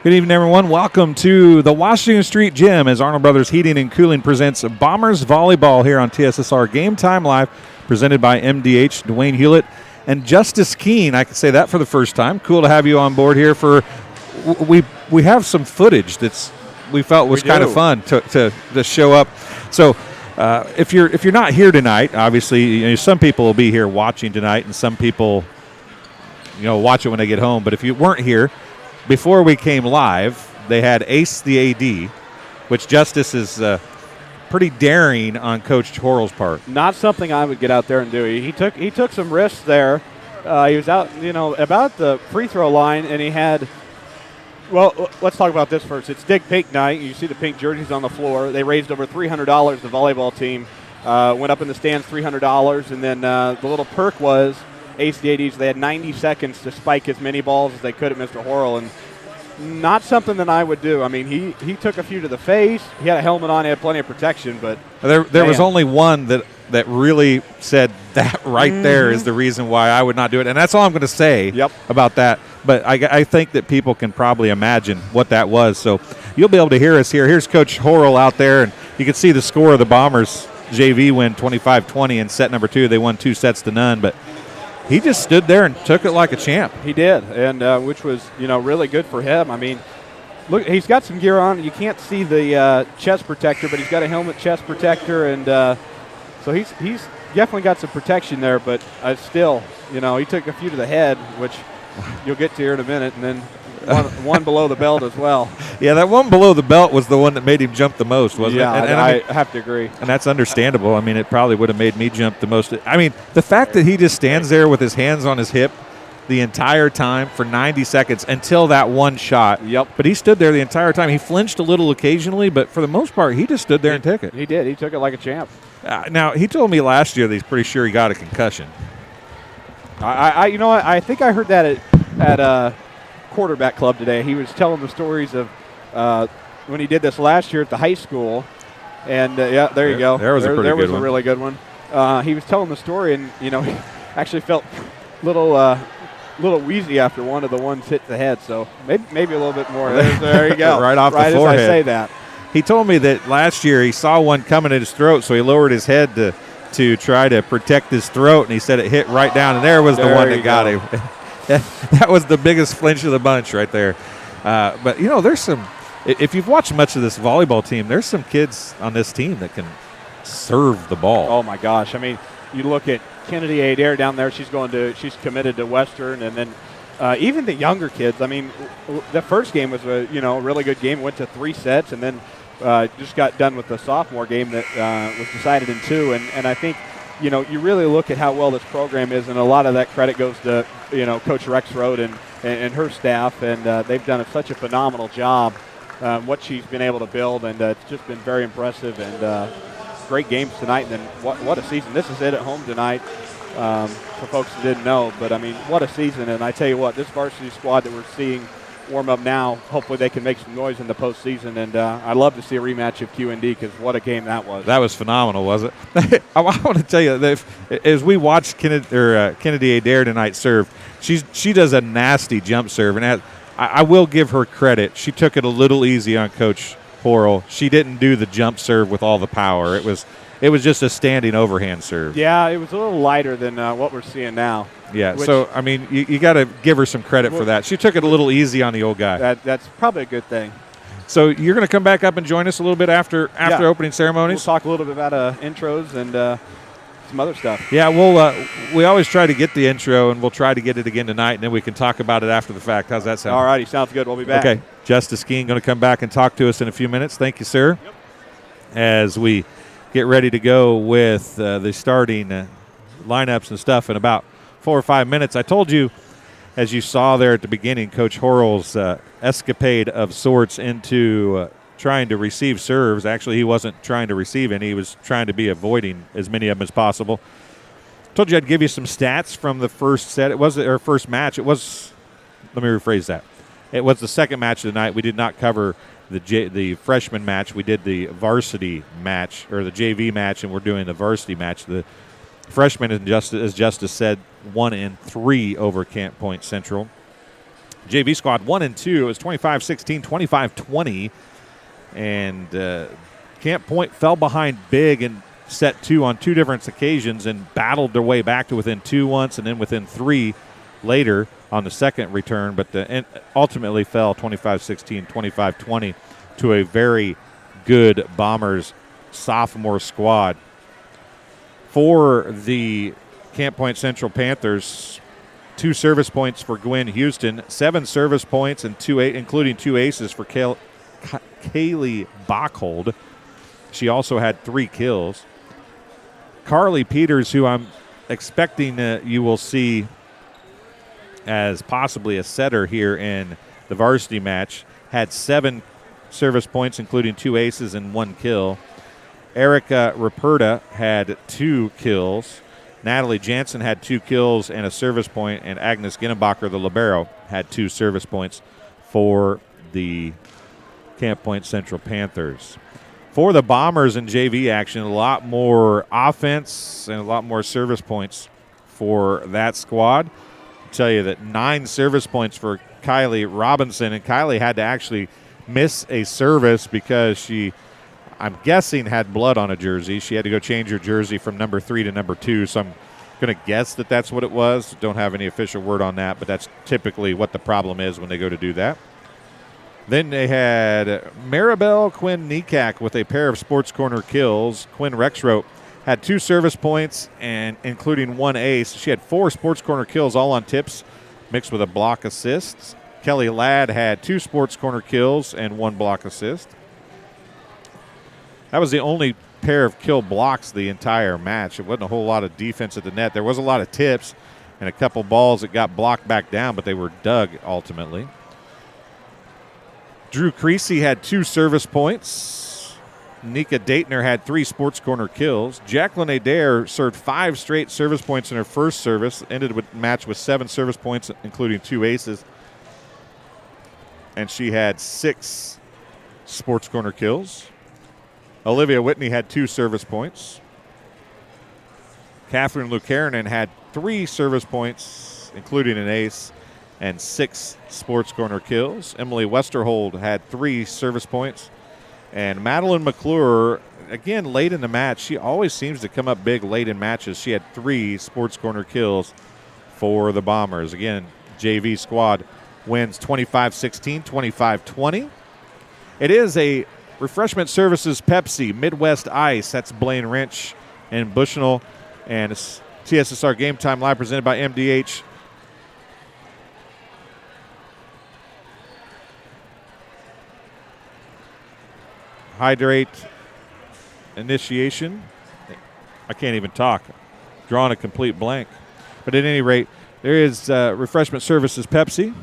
Good evening, everyone. Welcome to the Washington Street Gym as Arnold Brothers Heating and Cooling presents Bombers Volleyball here on TSSR Game Time Live, presented by MDH, Dwayne Hulett, and Justice Keene. I can say that for the first time. Cool to have you on board here. We have some footage that's we felt was kind of fun to show up. So if you're not here tonight, obviously some people will be here watching tonight, and some people watch it when they get home. But if you weren't here, before we came live, they had Ace the AD, which Justice is pretty daring on Coach Horrell's part. Not something I would get out there and do. He took some risks there. He was out, about the free throw line, and he had. Well, let's talk about this first. It's Dig Pink night. You see the pink jerseys on the floor. They raised over $300. The volleyball team went up in the stands $300, and then the little perk was Ace the ADs. They had 90 seconds to spike as many balls as they could at Mr. Horrell, and not something that I would do. I mean, he took a few to the face. He had a helmet on. He had plenty of protection, but there was only one that really said that right there is the reason why I would not do it, and that's all I'm going to say about that. But I think that people can probably imagine what that was. So you'll be able to hear us here. Here's Coach Horrell out there, and you can see the score of the Bombers JV win 25-20 in set number 2. They won 2-0, but he just stood there and took it like a champ. He did, and which was really good for him. I mean, look, he's got some gear on. You can't see the chest protector, but he's got a helmet chest protector, and so he's definitely got some protection there. But still, he took a few to the head, which you'll get to here in a minute, and then one below the belt as well. Yeah, that one below the belt was the one that made him jump the most, wasn't it? Yeah, and I have to agree. And that's understandable. I mean, it probably would have made me jump the most. I mean, the fact that he just stands there with his hands on his hip the entire time for 90 seconds until that one shot. Yep. But he stood there the entire time. He flinched a little occasionally, but for the most part, he just stood there and took it. He did. He took it like a champ. Now, he told me last year that he's pretty sure he got a concussion. I think I heard that at quarterback club today. He was telling the stories of when he did this last year at the high school, and there you go. There was a really good one. He was telling the story, and he actually felt little wheezy after one of the ones hit the head. So maybe a little bit more. There you go. Right off the forehead. Right as I say that. He told me that last year he saw one coming at his throat, so he lowered his head to try to protect his throat, and he said it hit right down, and there was the one that got him. That was the biggest flinch of the bunch right there. But, there's some – if you've watched much of this volleyball team, there's some kids on this team that can serve the ball. Oh, my gosh. I mean, you look at Kennedy Adair down there. She's committed to Western, and then even the younger kids. I mean, the first game was a really good game. Went to 3 sets, and then just got done with the sophomore game that was decided in 2. And I think – you really look at how well this program is, and a lot of that credit goes to, Coach Rexroad and her staff, and they've done such a phenomenal job what she's been able to build, and it's just been very impressive, and great games tonight, and then what a season. This is it at home tonight for folks that didn't know, but, I mean, what a season, and I tell you what, this varsity squad that we're seeing warm up now, hopefully they can make some noise in the postseason, and I'd love to see a rematch of QND because what a game that was. That was phenomenal, was it? I want to tell you that as we watched Kennedy Adair tonight serve, she does a nasty jump serve, and I will give her credit. She took it a little easy on Coach Horrell. She didn't do the jump serve with all the power. It was just a standing overhand serve. Yeah, it was a little lighter than what we're seeing now. Yeah, so, I mean, you got to give her some credit for that. She took it a little easy on the old guy. That's probably a good thing. So you're going to come back up and join us a little bit after opening ceremonies? We'll talk a little bit about intros and some other stuff. Yeah, we always try to get the intro, and we'll try to get it again tonight, and then we can talk about it after the fact. How's that sound? All righty, sounds good. We'll be back. Okay, Justice Keene going to come back and talk to us in a few minutes. Thank you, sir. Yep. As we get ready to go with the starting lineups and stuff in about 4 or 5 minutes. I told you, as you saw there at the beginning, Coach Horrell's escapade of sorts into trying to receive serves. Actually, he wasn't trying to receive any. He was trying to be avoiding as many of them as possible. Told you I'd give you some stats from the first set. It was our first match. Let me rephrase that. It was the second match of the night. We did not cover the freshman match. We did the varsity match, or the JV match, and we're doing the varsity match. The freshmen, as Justice said, 1-3 over Camp Point Central. JV squad 1 and 2. It was 25-16, 25-20. And Camp Point fell behind big in set 2 on 2 different occasions and battled their way back to within 2 once and then within 3 later on the second return, but ultimately fell 25-16, 25-20 to a very good Bombers sophomore squad. For the Camp Point Central Panthers, 2 service points for Gwen Houston, 7 service points, and including 2 aces for Kaylee Bachhold. She also had 3 kills. Carly Peters, who I'm expecting you will see as possibly a setter here in the varsity match, had 7 service points, including 2 aces and 1 kill. Erica Ruperta had 2 kills. Natalie Jansen had 2 kills and a service point, and Agnes Ginnenbacher, the libero, had 2 service points for the Camp Point Central Panthers. For the Bombers in JV action, a lot more offense and a lot more service points for that squad. I'll tell you that 9 service points for Kylie Robinson, and Kylie had to actually miss a service because she, I'm guessing, had blood on a jersey. She had to go change her jersey from number 3 to number 2, so I'm going to guess that that's what it was. Don't have any official word on that, but that's typically what the problem is when they go to do that. Then they had Maribel Quinn Nekak with a pair of Sports Corner kills. Quinn Rexroth had 2 service points, and including 1 ace. She had 4 Sports Corner kills, all on tips, mixed with a block assist. Kelly Ladd had 2 Sports Corner kills and 1 block assist. That was the only pair of kill blocks the entire match. It wasn't a whole lot of defense at the net. There was a lot of tips and a couple balls that got blocked back down, but they were dug ultimately. Drew Creasy had 2 service points. Nika Daytner had 3 Sports Corner kills. Jacqueline Adair served 5 straight service points in her first service. Ended the match with 7 service points, including 2 aces. And she had 6 Sports Corner kills. Olivia Whitney had 2 service points. Catherine Lucarenin had 3 service points, including an ace, and 6 Sports Corner kills. Emily Westerhold had 3 service points. And Madeline McClure, again, late in the match, she always seems to come up big late in matches. She had 3 Sports Corner kills for the Bombers. Again, JV squad wins 25-16, 25-20. It is a Refreshment Services Pepsi Midwest Ice. That's Blaine Wrench and Bushnell. And it's TSSR Game Time Live presented by MDH. Hydrate initiation. I can't even talk. Drawing a complete blank. But at any rate, there is Refreshment Services Pepsi.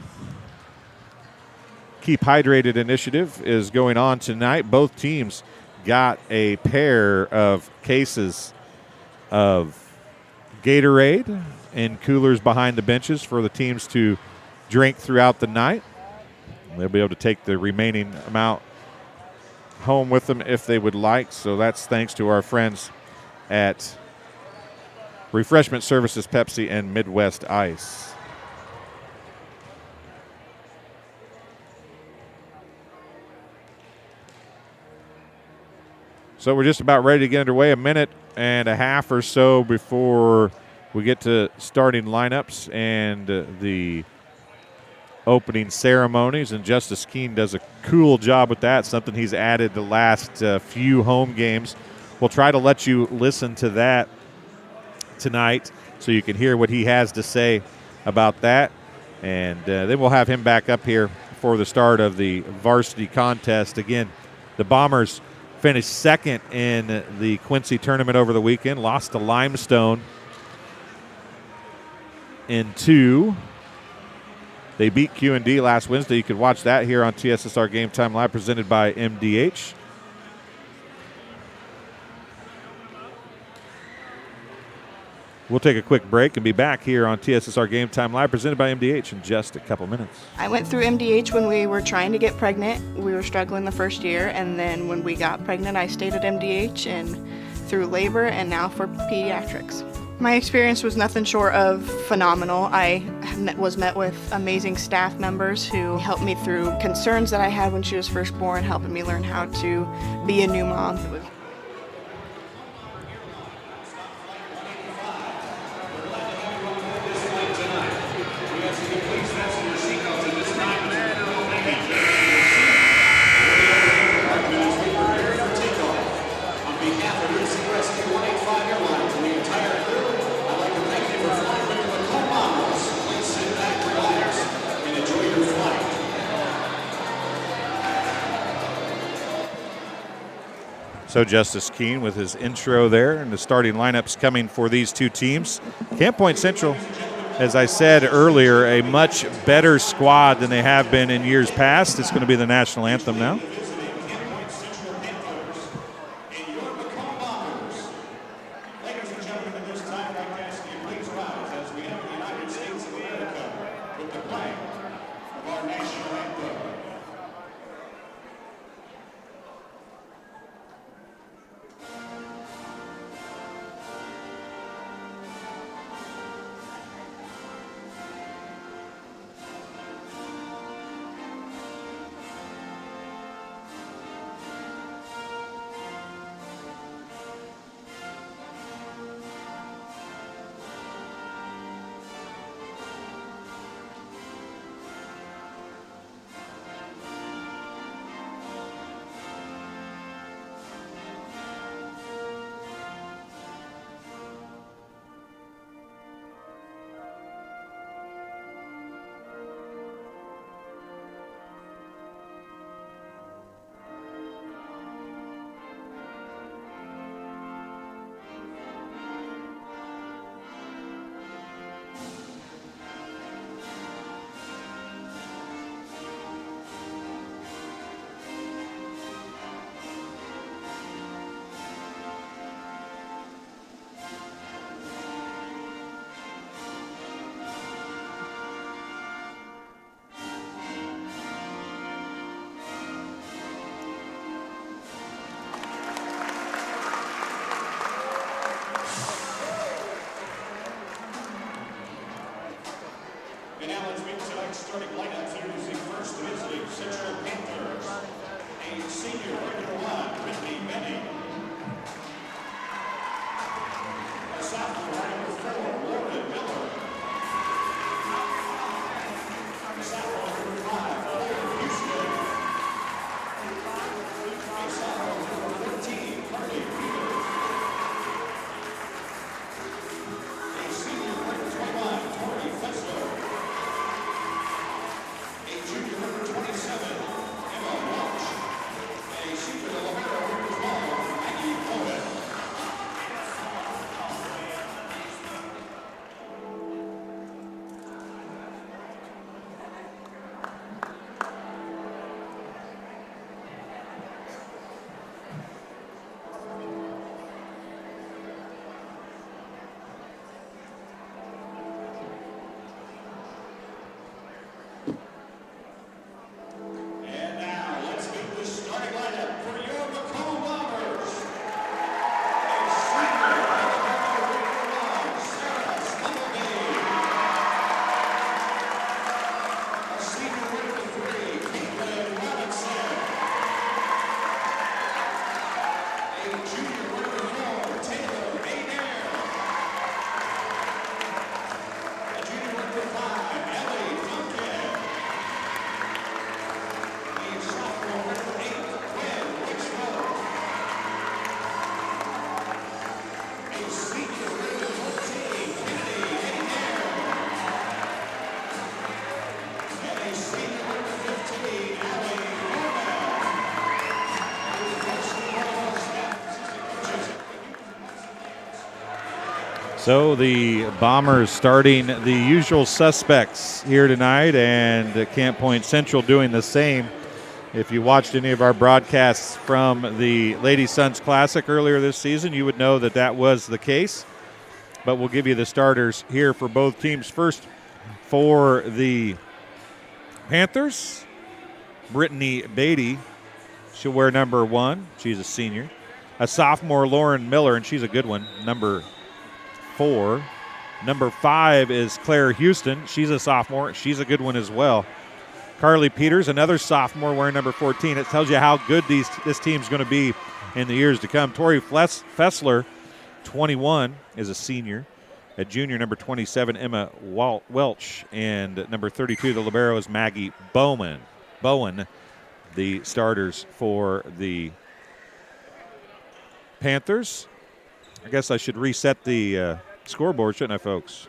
Keep Hydrated initiative is going on tonight. Both teams got a pair of cases of Gatorade in coolers behind the benches for the teams to drink throughout the night. They'll be able to take the remaining amount home with them if they would like. So that's thanks to our friends at Refreshment Services Pepsi and Midwest Ice. So we're just about ready to get underway. A minute and a half or so before we get to starting lineups and the opening ceremonies, and Justice Keene does a cool job with that, something he's added the last few home games. We'll try to let you listen to that tonight so you can hear what he has to say about that, and then we'll have him back up here for the start of the varsity contest. Again, the Bombers finished second in the Quincy tournament over the weekend, lost to Limestone in 2. They beat Q&D last Wednesday. You can watch that here on TSSR Game Time Live, presented by MDH. We'll take a quick break and be back here on TSSR Game Time Live, presented by MDH, in just a couple minutes. I went through MDH when we were trying to get pregnant. We were struggling the first year, and then when we got pregnant, I stayed at MDH and through labor and now for pediatrics. My experience was nothing short of phenomenal. I was met with amazing staff members who helped me through concerns that I had when she was first born, helping me learn how to be a new mom. It was So Justice Keene with his intro there, and the starting lineups coming for these two teams. Camp Point Central, as I said earlier, a much better squad than they have been in years past. It's going to be the national anthem now. And now let's meet tonight's starting lineup. Introducing first the Men's League Central Panthers. A senior regular one, Brittany Benning. A sophomore, number 4, Lauren Miller. A sophomore, number 5, Lauren Houston. A sophomore, number 14, Carly Peters. A senior, number 21, Tori Fessler. Junior number 27, Emma Walsh. And a senior libero number 12, Maggie Cohen. And now, let's meet the starting lineup for your Macomb Bombers. A senior, Sarah Stumbledale. A senior number 3, Caitlin Robinson. A junior number 4, Taylor Adair. A junior number 5, Ellie Duncan. A sophomore number 8, Gwen Richmond. A senior number 14, Kennedy Adair. And a senior number 15, Allie Norman. The varsity volleyball staff assistant coaches. So the Bombers starting the usual suspects here tonight, and Camp Point Central doing the same. If you watched any of our broadcasts from the Lady Sons Classic earlier this season, you would know that that was the case. But we'll give you the starters here for both teams. First, for the Panthers, Brittany Beatty. She'll wear number 1. She's a senior. A sophomore, Lauren Miller, and she's a good one, number 4. Number 5 is Claire Houston. She's a sophomore. She's a good one as well. Carly Peters, another sophomore, wearing number 14. It tells you how good this team's going to be in the years to come. Tori Fessler, 21, is a senior. At junior, number 27, Emma Welch. And number 32, the libero, is Maggie Bowen, the starters for the Panthers. I guess I should reset the scoreboard, shouldn't I, folks?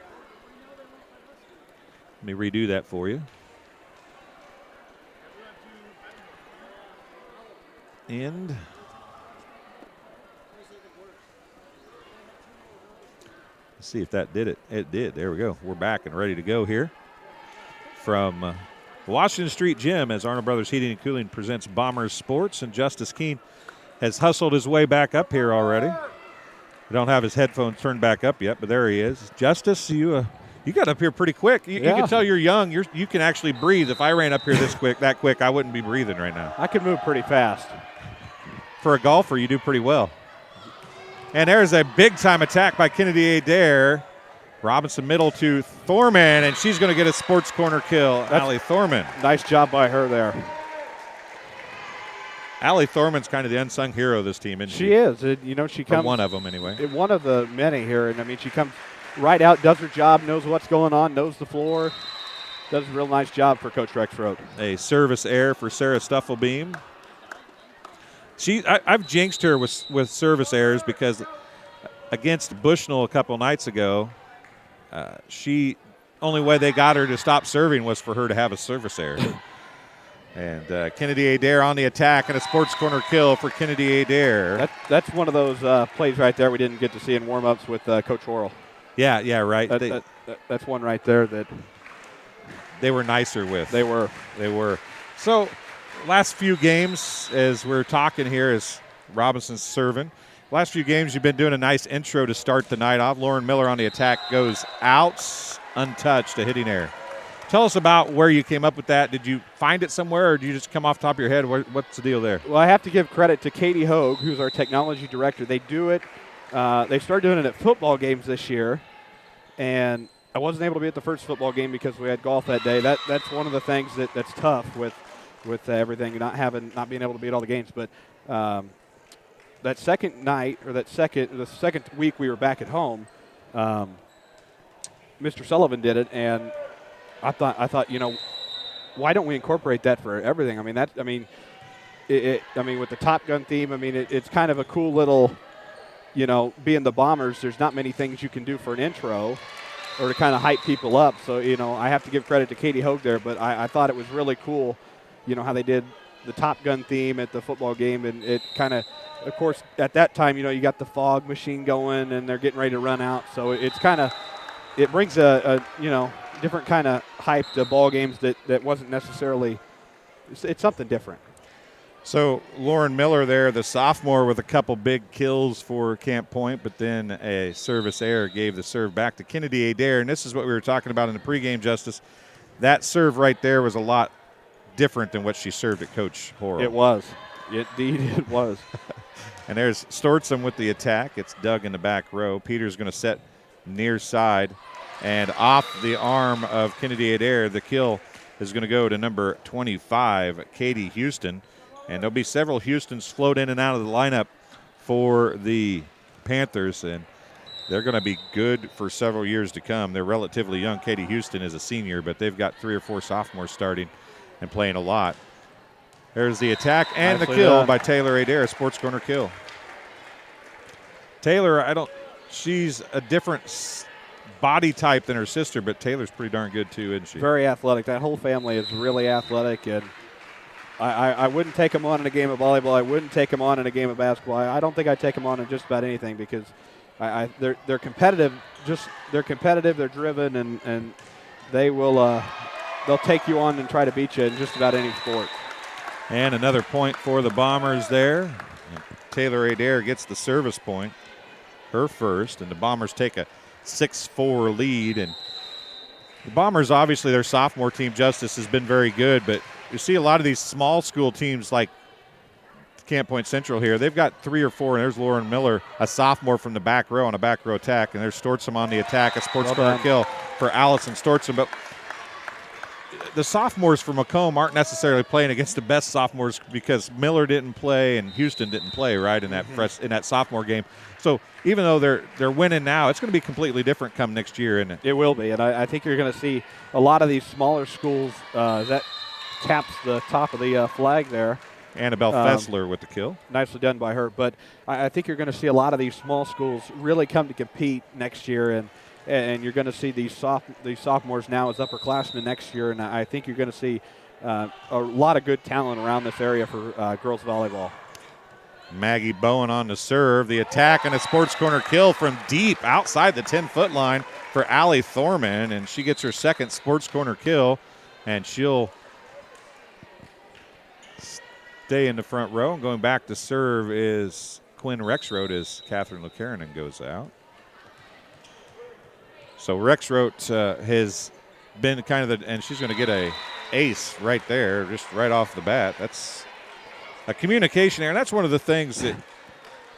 Let me redo that for you. And let's see if that did it. It did. There we go. We're back and ready to go here from the Washington Street Gym as Arnold Brothers Heating and Cooling presents Bombers Sports. And Justice Keene has hustled his way back up here already. We don't have his headphones turned back up yet, but there he is. Justice, you got up here pretty quick. You can tell you're young. You can actually breathe. If I ran up here that quick, I wouldn't be breathing right now. I could move pretty fast. For a golfer, you do pretty well. And there's a big-time attack by Kennedy Adair. Robinson middle to Thorman, and she's going to get a sports corner kill. Allie Thorman. Nice job by her there. Allie Thorman's kind of the unsung hero of this team, isn't she? She is. She comes. One of them, anyway. One of the many here. And, I mean, she comes right out, does her job, knows what's going on, knows the floor. Does a real nice job for Coach Rexroth. A service error for Sarah Stuffelbeam. I've jinxed her with service errors because against Bushnell a couple nights ago, only way they got her to stop serving was for her to have a service error. And Kennedy Adair on the attack and a sports corner kill for Kennedy Adair. That's one of those plays right there we didn't get to see in warm-ups with Coach Worrell. Yeah, right. That's one right there that they were nicer with. They were. So last few games, as we're talking here, is Robinson's serving. Last few games, you've been doing a nice intro to start the night off. Lauren Miller on the attack goes out untouched, a hitting error. Tell us about where you came up with that. Did you find it somewhere, or did you just come off the top of your head? What's the deal there? Well, I have to give credit to Katie Hogue, who's our technology director. They do it. They started doing it at football games this year, and I wasn't able to be at the first football game because we had golf that day. That's one of the things that's tough with everything, not being able to be at all the games. But that second night, or the second week we were back at home, Mr. Sullivan did it, and I thought, why don't we incorporate that for everything? with the Top Gun theme, it's kind of a cool little, being the Bombers, there's not many things you can do for an intro or to kind of hype people up. So, I have to give credit to Katie Hogue there, but I thought it was really cool, how they did the Top Gun theme at the football game, and it kind of course, at that time, you got the fog machine going, and they're getting ready to run out. So it's kind of, it brings a different kind of hype to ball games that wasn't necessarily, it's something different. So Lauren Miller there, the sophomore, with a couple big kills for Camp Point, but then a service error gave the serve back to Kennedy Adair. And this is what we were talking about in the pregame, Justice. That serve right there was a lot different than what she served at Coach Horrell. It was. Indeed, it was. And there's Stortson with the attack. It's Doug in the back row. Peter's going to set near side. And off the arm of Kennedy Adair, the kill is going to go to number 25, Katie Houston. And there'll be several Houstons float in and out of the lineup for the Panthers, and they're going to be good for several years to come. They're relatively young. Katie Houston is a senior, but they've got 3 or 4 sophomores starting and playing a lot. There's the attack and the kill by Taylor Adair, a sports corner kill. Taylor, she's a different body type than her sister, but Taylor's pretty darn good too, isn't she? Very athletic. That whole family is really athletic, and I wouldn't take them on in a game of volleyball. I wouldn't take them on in a game of basketball. I don't think I'd take them on in just about anything because they're competitive. They're competitive. They're driven, and they will they'll take you on and try to beat you in just about any sport. And another point for the Bombers there. Taylor Adair gets the service point, her first, and the Bombers take a 6-4 lead. And the Bombers, obviously, their sophomore team, Justice, has been very good, but you see a lot of these small school teams like Camp Point Central here. They've got 3 or 4, and there's Lauren Miller, a sophomore from the back row on a back row attack, and there's Stortzum on the attack, a sports corner kill for Allison Stortzum. But the sophomores from Macomb aren't necessarily playing against the best sophomores because Miller didn't play and Houston didn't play, right, in that in that sophomore game. So even though they're winning now, it's going to be completely different come next year, isn't it? It will be, and I think you're going to see a lot of these smaller schools that taps the top of the flag there. Annabelle Fessler with the kill. Nicely done by her. But I think you're going to see a lot of these small schools really come to compete next year, and you're going to see these sophomores now as upperclassmen next year, and I think you're going to see a lot of good talent around this area for girls volleyball. Maggie Bowen on the serve. The attack and a sports corner kill from deep outside the 10-foot line for Allie Thorman, and she gets her second sports corner kill, and she'll stay in the front row. And going back to serve is Quinn Rexroth as Catherine LeCaranen goes out. So Rexroth has been kind of and she's going to get a ace right there, just right off the bat. That's a communication error. And that's one of the things that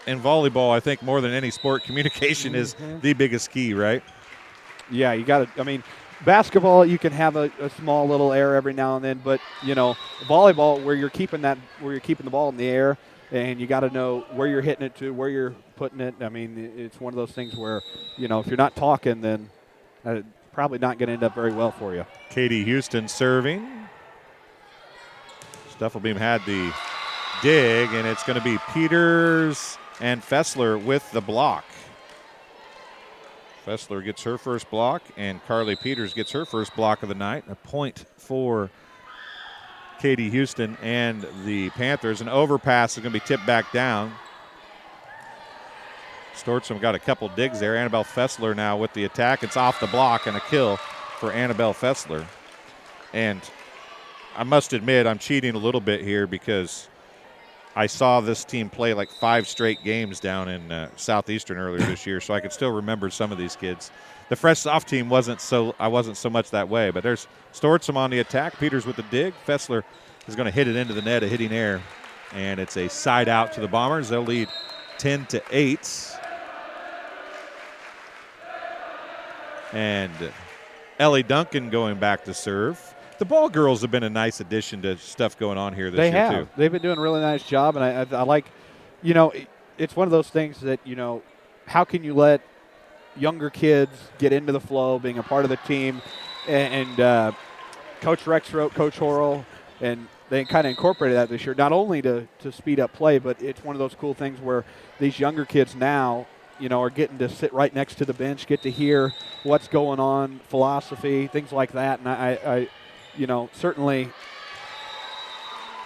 in volleyball, I think more than any sport, communication is the biggest key, right? Yeah, you got to, I mean, basketball, you can have a small little error every now and then, but, you know, volleyball, where you're keeping the ball in the air, and you got to know where you're hitting it to, where you're putting it. I mean, it's one of those things where, you know, if you're not talking, then probably not going to end up very well for you. Katie Houston serving. Stuffelbeam had the dig, and it's going to be Peters and Fessler with the block. Fessler gets her first block, and Carly Peters gets her first block of the night. A point for Katie Houston and the Panthers. An overpass is going to be tipped back down. Stortzum got a couple digs there. Annabelle Fessler now with the attack. It's off the block and a kill for Annabelle Fessler. And I must admit I'm cheating a little bit here because I saw this team play like 5 straight games down in Southeastern earlier this year, so I could still remember some of these kids. The fresh soft team wasn't so much that way, but there's Stortzum on the attack. Peters with the dig. Fessler is going to hit it into the net, a hitting air, and it's a side out to the Bombers. They'll lead 10-8. And Ellie Duncan going back to serve. The ball girls have been a nice addition to stuff going on here this year, too. They've been doing a really nice job, and I like, you know, it's one of those things that, you know, how can you let younger kids get into the flow, being a part of the team, and Coach Rexroth, Coach Horrell, and they kind of incorporated that this year, not only to speed up play, but it's one of those cool things where these younger kids now, you know, are getting to sit right next to the bench, get to hear what's going on, philosophy, things like that, and I you know, certainly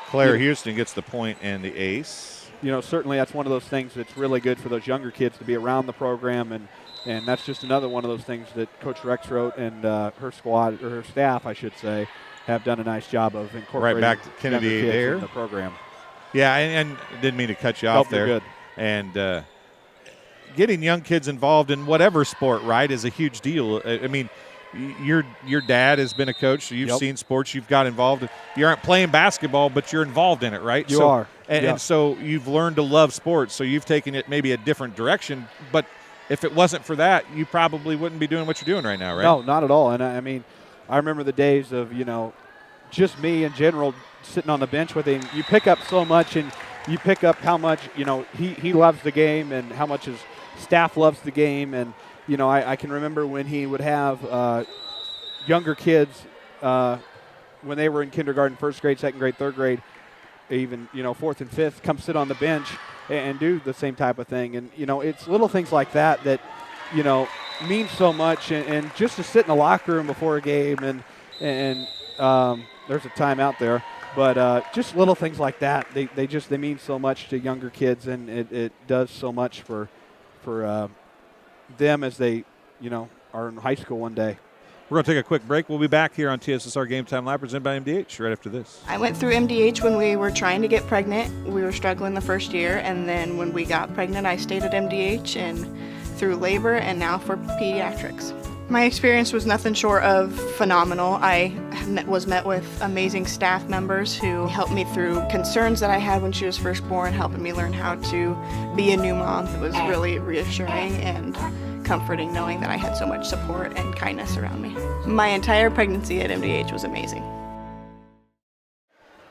Claire Houston gets the point and the ace. You know, certainly that's one of those things that's really good for those younger kids to be around the program, and that's just another one of those things that Coach Rexroth and her squad, or her staff, I should say, have done a nice job of incorporating right back to Kennedy kids in the program. Yeah, and didn't mean to cut you off there. Good. And getting young kids involved in whatever sport, right, is a huge deal. I mean, your dad has been a coach, so you've seen sports. You've got involved. You aren't playing basketball, but you're involved in it, right? You are. And so you've learned to love sports, so you've taken it maybe a different direction. But if it wasn't for that, you probably wouldn't be doing what you're doing right now, right? No, not at all. And I mean, I remember the days of, you know, just me in general sitting on the bench with him. You pick up so much, and you pick up how much, you know, he loves the game and how much his staff loves the game. And you know, I can remember when he would have younger kids when they were in kindergarten, first grade, second grade, third grade, even, you know, fourth and fifth, come sit on the bench and do the same type of thing. And, you know, it's little things like that that, you know, mean so much. And just to sit in the locker room before a game and there's a timeout there. But just little things like that, they mean so much to younger kids, and it does so much for them as they, you know, are in high school one day. We're going to take a quick break. We'll be back here on TSSR Game Time Live, presented by MDH, right after this. I went through MDH when we were trying to get pregnant. We were struggling the first year, and then when we got pregnant, I stayed at MDH and through labor and now for pediatrics. My experience was nothing short of phenomenal. I was met with amazing staff members who helped me through concerns that I had when she was first born, helping me learn how to be a new mom. It was really reassuring and comforting knowing that I had so much support and kindness around me. My entire pregnancy at MDH was amazing.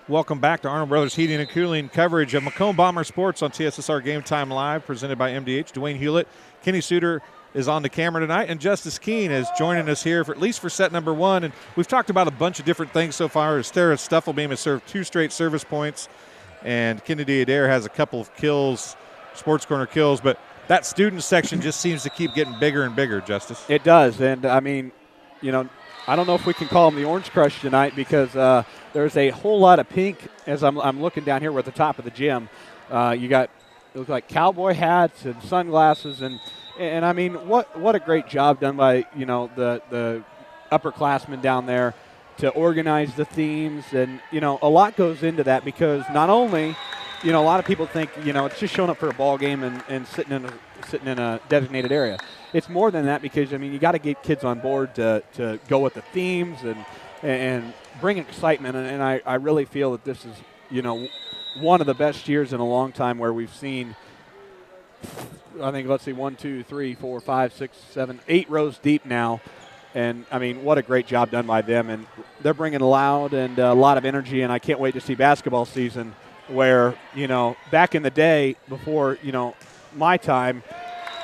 Welcome back to Arnold Brothers Heating and Cooling coverage of Macomb Bomber Sports on TSSR Game Time Live, presented by MDH. Dwayne Hulett, Kenny Suter is on the camera tonight, and Justice Keene is joining us here for at least for set number one. And we've talked about a bunch of different things so far. Estera Stuffelbeam has served 2 straight service points, and Kennedy Adair has a couple of kills, sports corner kills, but that student section just seems to keep getting bigger and bigger, Justice. It does, and I mean, you know, I don't know if we can call them the Orange Crush tonight because there's a whole lot of pink as I'm looking down here. We're at the top of the gym. You got, it looks like cowboy hats and sunglasses, and I mean, what a great job done by, you know, the upperclassmen down there to organize the themes. And, you know, a lot goes into that because not only, you know, a lot of people think, you know, it's just showing up for a ball game and sitting in a designated area. It's more than that because, I mean, you got to get kids on board to go with the themes and bring excitement. And I really feel that this is, you know, one of the best years in a long time where we've seen, I think, let's see, 1, 2, 3, 4, 5, 6, 7, 8 rows deep now. And, I mean, what a great job done by them. And they're bringing loud and a lot of energy, and I can't wait to see basketball season where, you know, back in the day before, you know, my time,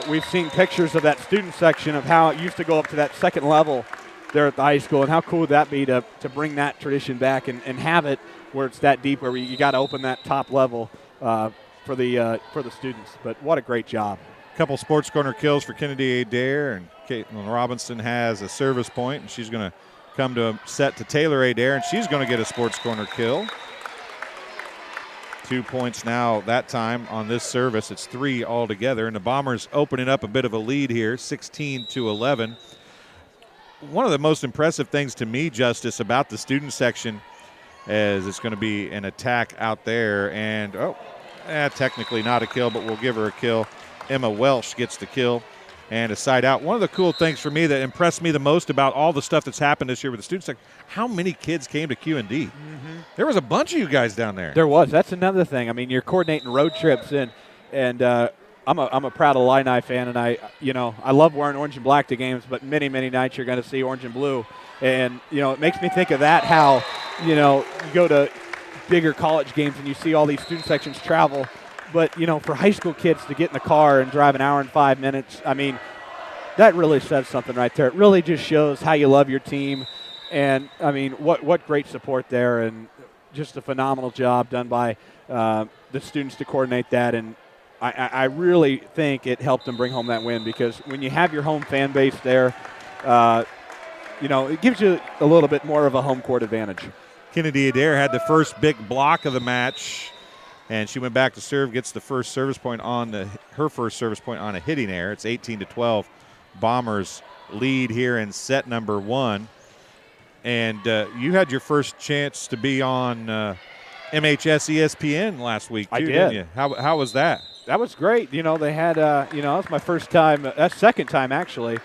we've seen pictures of that student section of how it used to go up to that second level there at the high school, and how cool would that be to bring that tradition back and have it where it's that deep where you got to open that top level for the students. But what a great job. A couple sports corner kills for Kennedy Adair, and Caitlin Robinson has a service point, and she's going to come to a set to Taylor Adair, and she's going to get a sports corner kill. 2 points now that time on this service. It's 3 altogether, and the Bombers opening up a bit of a lead here, 16-11. One of the most impressive things to me, Justice, about the student section is it's going to be an attack out there, and technically not a kill, but we'll give her a kill. Emma Welsh gets the kill and a side out. One of the cool things for me that impressed me the most about all the stuff that's happened this year with the student section, how many kids came to Q&D. Mm-hmm. There was a bunch of you guys down there. There was. That's another thing. I mean, you're coordinating road trips, and I'm a proud Illini fan, and I love wearing orange and black to games, but many nights you're going to see orange and blue, and you know, it makes me think of that, how, you know, you go to bigger college games and you see all these student sections travel. But, you know, for high school kids to get in the car and drive an hour and 5 minutes, I mean, that really says something right there. It really just shows how you love your team. And, I mean, what great support there, and just a phenomenal job done by the students to coordinate that. And I really think it helped them bring home that win, because when you have your home fan base there, you know, it gives you a little bit more of a home court advantage. Kennedy Adair had the first big block of the match, and she went back to serve, gets the first service point on her first service point on a hitting error. It's 18-12. Bombers lead here in set number 1. And you had your first chance to be on MHS ESPN last week, too, I did. Didn't you? How was that? That was great. You know, they had, you know, that was my first time, that's second time actually,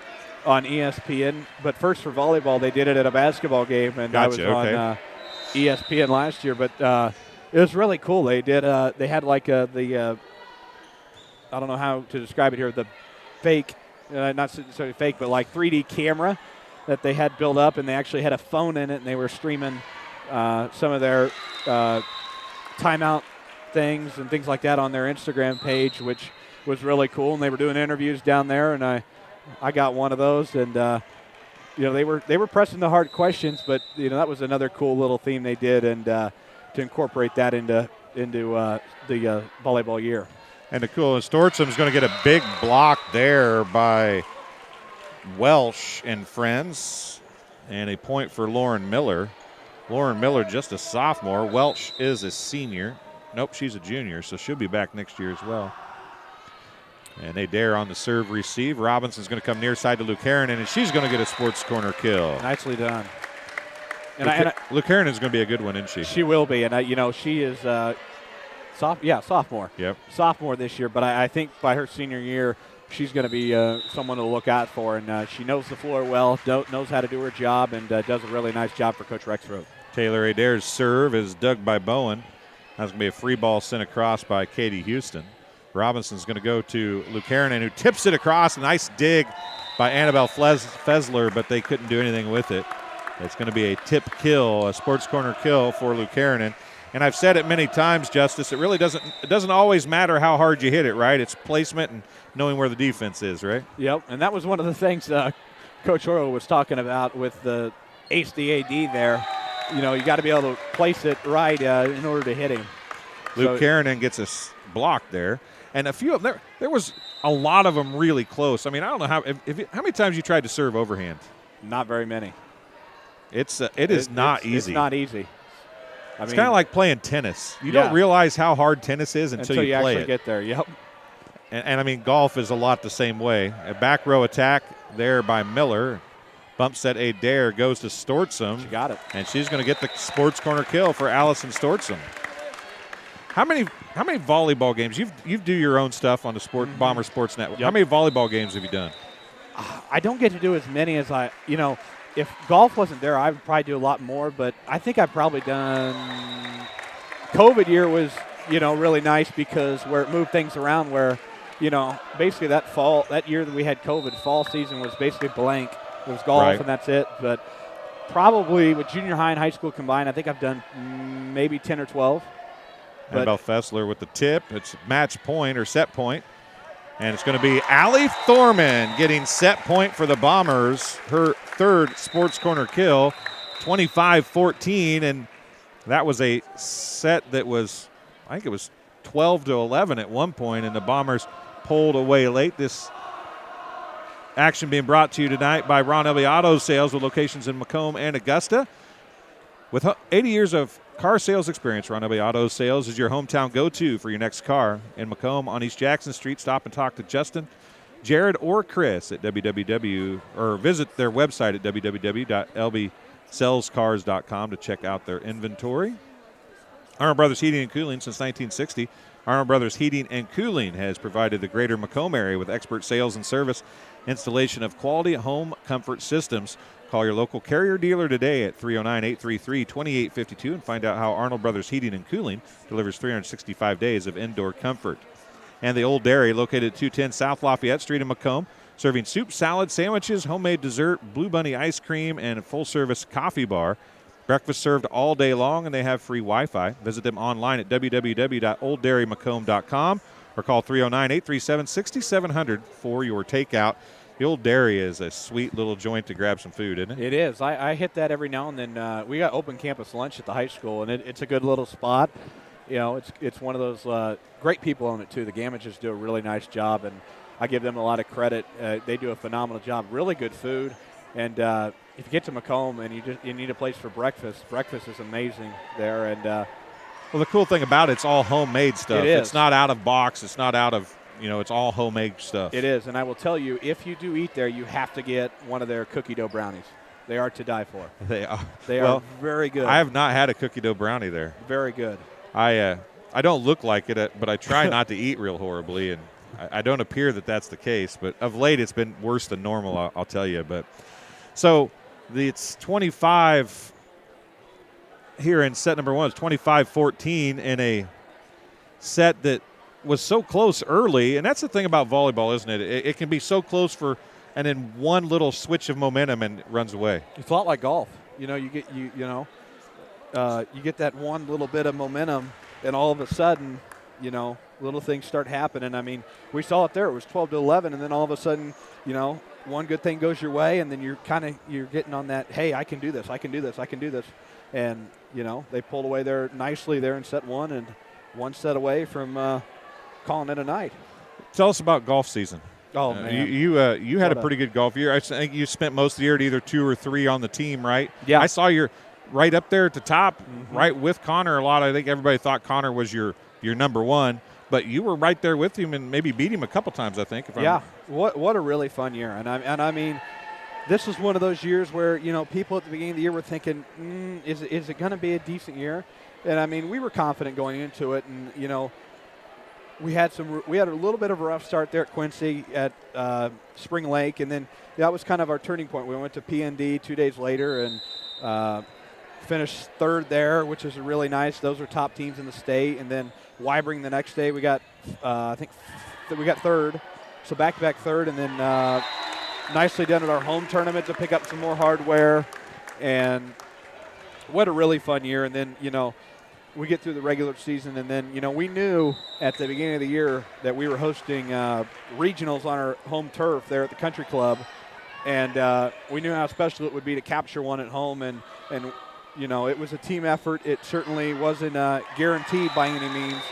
on ESPN. But first for volleyball, they did it at a basketball game, and Gotcha, I was on ESPN last year. But it was really cool. They did. They had like I don't know how to describe it here. The fake, not necessarily fake, but like 3D camera that they had built up, and they actually had a phone in it, and they were streaming some of their timeout things and things like that on their Instagram page, which was really cool. And they were doing interviews down there, and I got one of those, and you know, they were pressing the hard questions, but you know, that was another cool little theme they did, and to incorporate that into the volleyball year. And the cool, Stortsam's going to get a big block there by Welsh and friends, and a point for Lauren Miller. Lauren Miller, just a sophomore. Welsh is a senior. Nope, she's a junior, so she'll be back next year as well. And they dare on the serve receive. Robinson's going to come near side to Luke Harrinan, and she's going to get a sports corner kill. Nicely done. Luke Harrinan is going to be a good one, isn't she? She will be, and you know, she is sophomore. Yep. Sophomore this year, but I think by her senior year, she's going to be someone to look out for. And she knows the floor well, knows how to do her job, and does a really nice job for Coach Rexroth. Taylor Adair's serve is dug by Bowen. That's going to be a free ball sent across by Katie Houston. Robinson's going to go to Luke Harrinan, who tips it across. A nice dig by Annabelle Fessler, but they couldn't do anything with it. It's going to be a tip kill, a sports corner kill for Luke Harrinan. And I've said it many times, Justice, it really doesn't always matter how hard you hit it, right? It's placement and knowing where the defense is, right? Yep, and that was one of the things Coach Oro was talking about with the ace the AD there. You know, you got to be able to place it right in order to hit him. Luke Harrinan gets a block there. And a few of them, there was a lot of them really close. I mean, I don't know how many times you tried to serve overhand? Not very many. It is not easy. It's not easy. It's kind of like playing tennis. You don't realize how hard tennis is until you play actually it. Get there. Yep. And I mean, golf is a lot the same way. A back row attack there by Miller. Bump set Adair goes to Stortzum. She got it. And she's going to get the sports corner kill for Allison Stortzum. How many volleyball games? You do your own stuff on the Bomber Sports Network. Yep. How many volleyball games have you done? I don't get to do as many as if golf wasn't there, I would probably do a lot more, but I think I've probably done – COVID year was, really nice because where it moved things around where, basically that year that we had COVID, fall season was basically blank. It was golf and that's it. But probably with junior high and high school combined, I think I've done maybe 10 or 12. Annabelle Fessler with the tip. It's match point or set point. And it's going to be Allie Thorman getting set point for the Bombers. Her third sports corner kill, 25-14. And that was a set that was, I think it was 12-11 at one point, and the Bombers pulled away late. This action being brought to you tonight by Ron Elby Auto Sales with locations in Macomb and Augusta. With 80 years of car sales experience, Ron Elby Auto Sales is your hometown go-to for your next car. In Macomb on East Jackson Street, stop and talk to Justin, Jared, or Chris at or visit their website at www.lbsalescars.com to check out their inventory. Arnold Brothers Heating and Cooling since 1960. Arnold Brothers Heating and Cooling has provided the greater Macomb area with expert sales and service, installation of quality home comfort systems. Call your local Carrier dealer today at 309-833-2852 and find out how Arnold Brothers Heating and Cooling delivers 365 days of indoor comfort. And the Old Dairy, located at 210 South Lafayette Street in Macomb, serving soup, salad, sandwiches, homemade dessert, Blue Bunny ice cream, and a full-service coffee bar. Breakfast served all day long, and they have free Wi-Fi. Visit them online at www.olddairymacomb.com or call 309-837-6700 for your takeout. The Old Dairy is a sweet little joint to grab some food, isn't it? It is. I hit that every now and then. We got open campus lunch at the high school, and it's a good little spot. It's one of those great people own it, too. The Gamages do a really nice job, and I give them a lot of credit. They do a phenomenal job. Really good food. And if you get to Macomb and you need a place for breakfast is amazing there. And well, the cool thing about it's all homemade stuff. It is. It's not out of box. It's not out of, it's all homemade stuff. It is. And I will tell you, if you do eat there, you have to get one of their cookie dough brownies. They are to die for. They are. They are very good. I have not had a cookie dough brownie there. Very good. I don't look like it, but I try not to eat real horribly, and I don't appear that that's the case. But of late, it's been worse than normal, I'll tell you. But so it's 25 here in set number one. It's 25-14 in a set that was so close early, and that's the thing about volleyball, isn't it? It can be so close and then one little switch of momentum and it runs away. It's a lot like golf. You get you get that one little bit of momentum, and all of a sudden, little things start happening. I mean, we saw it there. It was 12-11, and then all of a sudden, one good thing goes your way, and then you're getting on that, hey, I can do this, and they pulled away there nicely there in set one, and one set away from calling it a night. Tell us about golf season. Oh man, you had a pretty good golf year. I think you spent most of the year at either 2 or 3 on the team, right? Yeah, I saw you're right up there at the top, right with Connor a lot. I think everybody thought Connor was your number one. But you were right there with him and maybe beat him a couple times, I think. What a really fun year. And I mean, this was one of those years where, people at the beginning of the year were thinking, is it going to be a decent year? And, I mean, we were confident going into it. And, we had a little bit of a rough start there at Quincy at Spring Lake, and then that was kind of our turning point. We went to PND 2 days later and finished third there, which is really nice. Those are top teams in the state. And then Wybring the next day, we got we got third, so back-to-back third, and then nicely done at our home tournament to pick up some more hardware. And what a really fun year. And then, we get through the regular season, and then, we knew at the beginning of the year that we were hosting regionals on our home turf there at the country club. And we knew how special it would be to capture one at home. And it was a team effort. It certainly wasn't guaranteed by any means.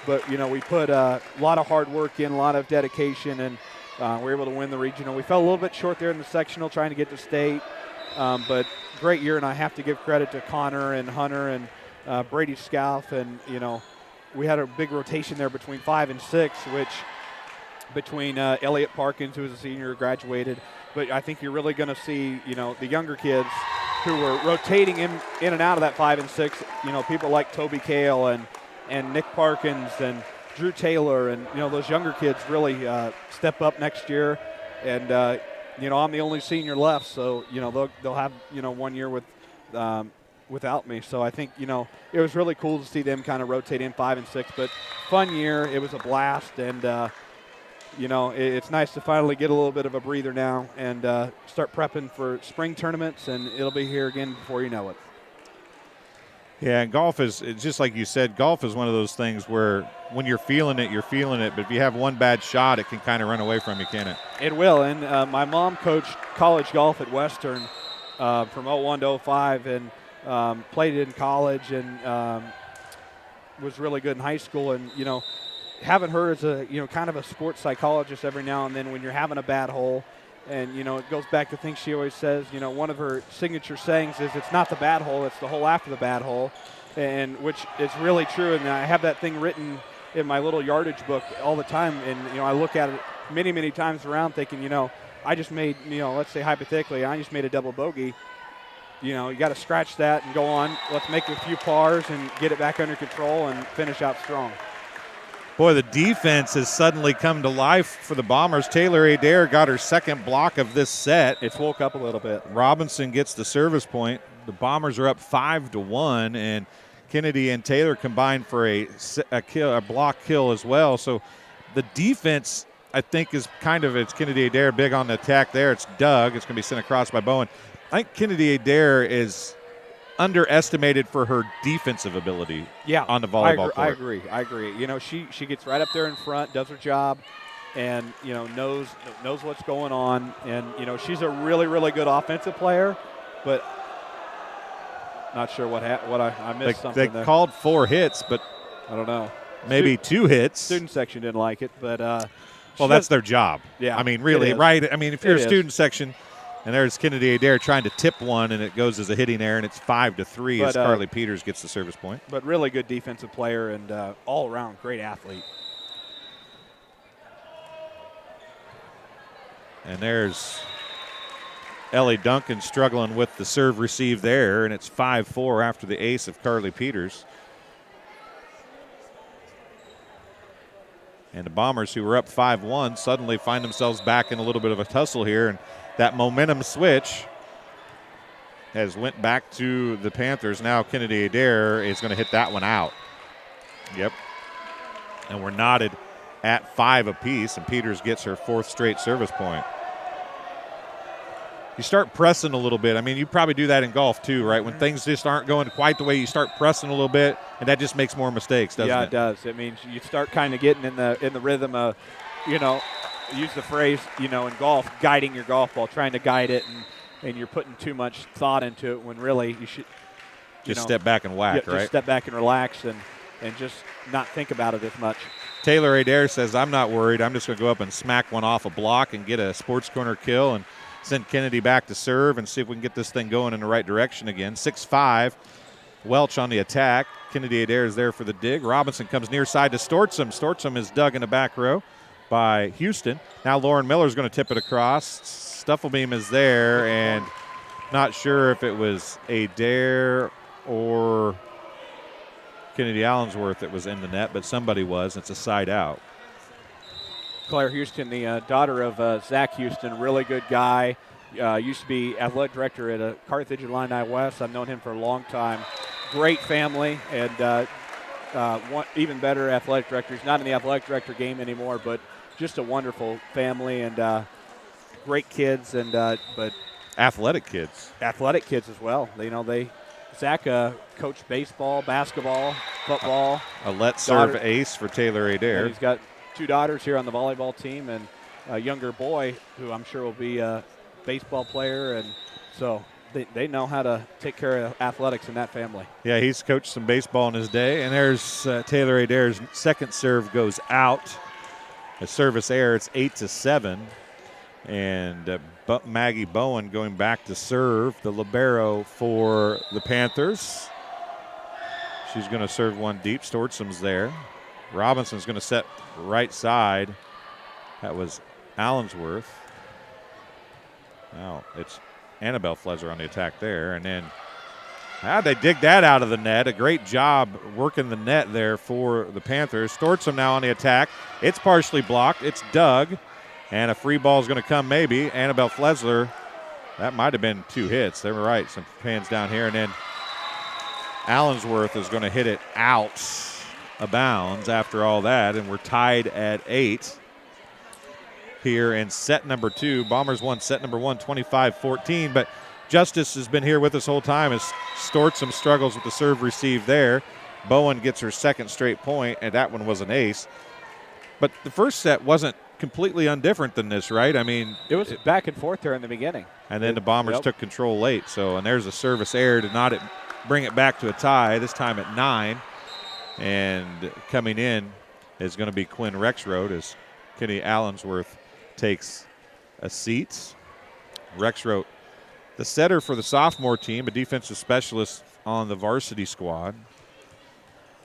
But, we put a lot of hard work in, a lot of dedication, and we were able to win the regional. We fell a little bit short there in the sectional trying to get to state. But great year, and I have to give credit to Connor and Hunter and Brady Scalf. And, we had a big rotation there between 5 and 6, which between Elliot Parkins, who was a senior, graduated. But I think you're really going to see, the younger kids who were rotating in and out of that 5 and 6, people like Toby Kale and Nick Parkins and Drew Taylor, and those younger kids really step up next year. And I'm the only senior left, so they'll have 1 year with without me. So I think it was really cool to see them kind of rotate in 5 and 6. But fun year, it was a blast, and it's nice to finally get a little bit of a breather now and start prepping for spring tournaments, and it'll be here again before you know it. Yeah, and golf is, just like you said, golf is one of those things where when you're feeling it, you're feeling it. But if you have one bad shot, it can kind of run away from you, can't it? It will. And my mom coached college golf at Western from 01 to 05 and played it in college and was really good in high school. And, having her as a, kind of a sports psychologist every now and then when you're having a bad hole. And, it goes back to things she always says. One of her signature sayings is, it's not the bad hole, it's the hole after the bad hole, and which is really true. And I have that thing written in my little yardage book all the time. And, I look at it many, many times around thinking, I just made, let's say hypothetically, I just made a double bogey. You got to scratch that and go on. Let's make a few pars and get it back under control and finish out strong. Boy, the defense has suddenly come to life for the Bombers. Taylor Adair got her second block of this set. It's woke up a little bit. Robinson gets the service point. The Bombers are up 5-1, and Kennedy and Taylor combined for a block kill as well. So the defense, I think, is kind of, it's Kennedy Adair big on the attack there. It's Doug. It's going to be sent across by Bowen. I think Kennedy Adair is underestimated for her defensive ability on the volleyball court. I agree. She gets right up there in front, does her job, and, knows what's going on. And, she's a really, really good offensive player, but not sure what I missed something there. They called 4 hits, but I don't know. Maybe 2 hits. Student section didn't like it, but well, that's their job. Yeah. I mean, really, right? I mean, if you're a student section and there's Kennedy Adair trying to tip one and it goes as a hitting error and it's 5-3 as Carly Peters gets the service point. But really good defensive player and all around great athlete. And there's Ellie Duncan struggling with the serve receive there, and it's 5-4 after the ace of Carly Peters. And the Bombers, who were up 5-1, suddenly find themselves back in a little bit of a tussle here, and that momentum switch has went back to the Panthers. Now Kennedy Adair is going to hit that one out. Yep. And we're knotted at 5 apiece, and Peters gets her 4th straight service point. You start pressing a little bit. I mean, you probably do that in golf too, right? When things just aren't going quite the way, you start pressing a little bit, and that just makes more mistakes, doesn't it? Yeah, it does. It means you start kind of getting in the rhythm of, use the phrase, in golf, guiding your golf ball, trying to guide it, and you're putting too much thought into it when really you should just step back and whack, right? Just step back and relax and just not think about it as much. Taylor Adair says, I'm not worried. I'm just going to go up and smack one off a block and get a sports corner kill and send Kennedy back to serve and see if we can get this thing going in the right direction again. 6-5, Welch on the attack. Kennedy Adair is there for the dig. Robinson comes near side to Stortzum. Stortzum is dug in the back row by Houston. Now Lauren Miller is going to tip it across. Stufflebeam is there, and not sure if it was Adair or Kennedy Allensworth that was in the net, but somebody was. It's a side out. Claire Houston, the daughter of Zach Houston, really good guy. Used to be athletic director at Carthage Illini West. I've known him for a long time. Great family, and one even better athletic director. He's not in the athletic director game anymore, but just a wonderful family and great kids, and but Athletic kids. athletic kids as well. Zach coached baseball, basketball, football. A let serve Daughter- ace for Taylor And Adair. he's got 2 daughters here on the volleyball team, and a younger boy who I'm sure will be a baseball player, and so they know how to take care of athletics in that family. Yeah, he's coached some baseball in his day. And there's Taylor Adair's second serve goes out. A service error. It's 8-7. And Maggie Bowen going back to serve, the libero for the Panthers. She's going to serve one deep. Stortsom's there. Robinson's going to set right side. That was Allensworth. Now it's Annabelle Flezer on the attack there. And then how'd they dig that out of the net? A great job working the net there for the Panthers. Stortsom now on the attack. It's partially blocked. It's dug. And a free ball is going to come maybe. Annabelle Flesler, that might have been 2 hits. They were right. Some fans down here. And then Allensworth is going to hit it out of bounds after all that. And we're tied at 8 here in set number 2. Bombers won set number 1, 25-14. But Justice has been here with us whole time as Stortsom struggles with the serve receive there. Bowen gets her second straight point, and that one was an ace. But the first set wasn't completely undifferent than this, right? I mean, It was back and forth there in the beginning. and then the Bombers took control late. So, and there's a service error to not bring it back to a tie, this time at 9. And coming in is going to be Quinn Rexroad as Kenny Allensworth takes a seat. Rexroad, the setter for the sophomore team, a defensive specialist on the varsity squad.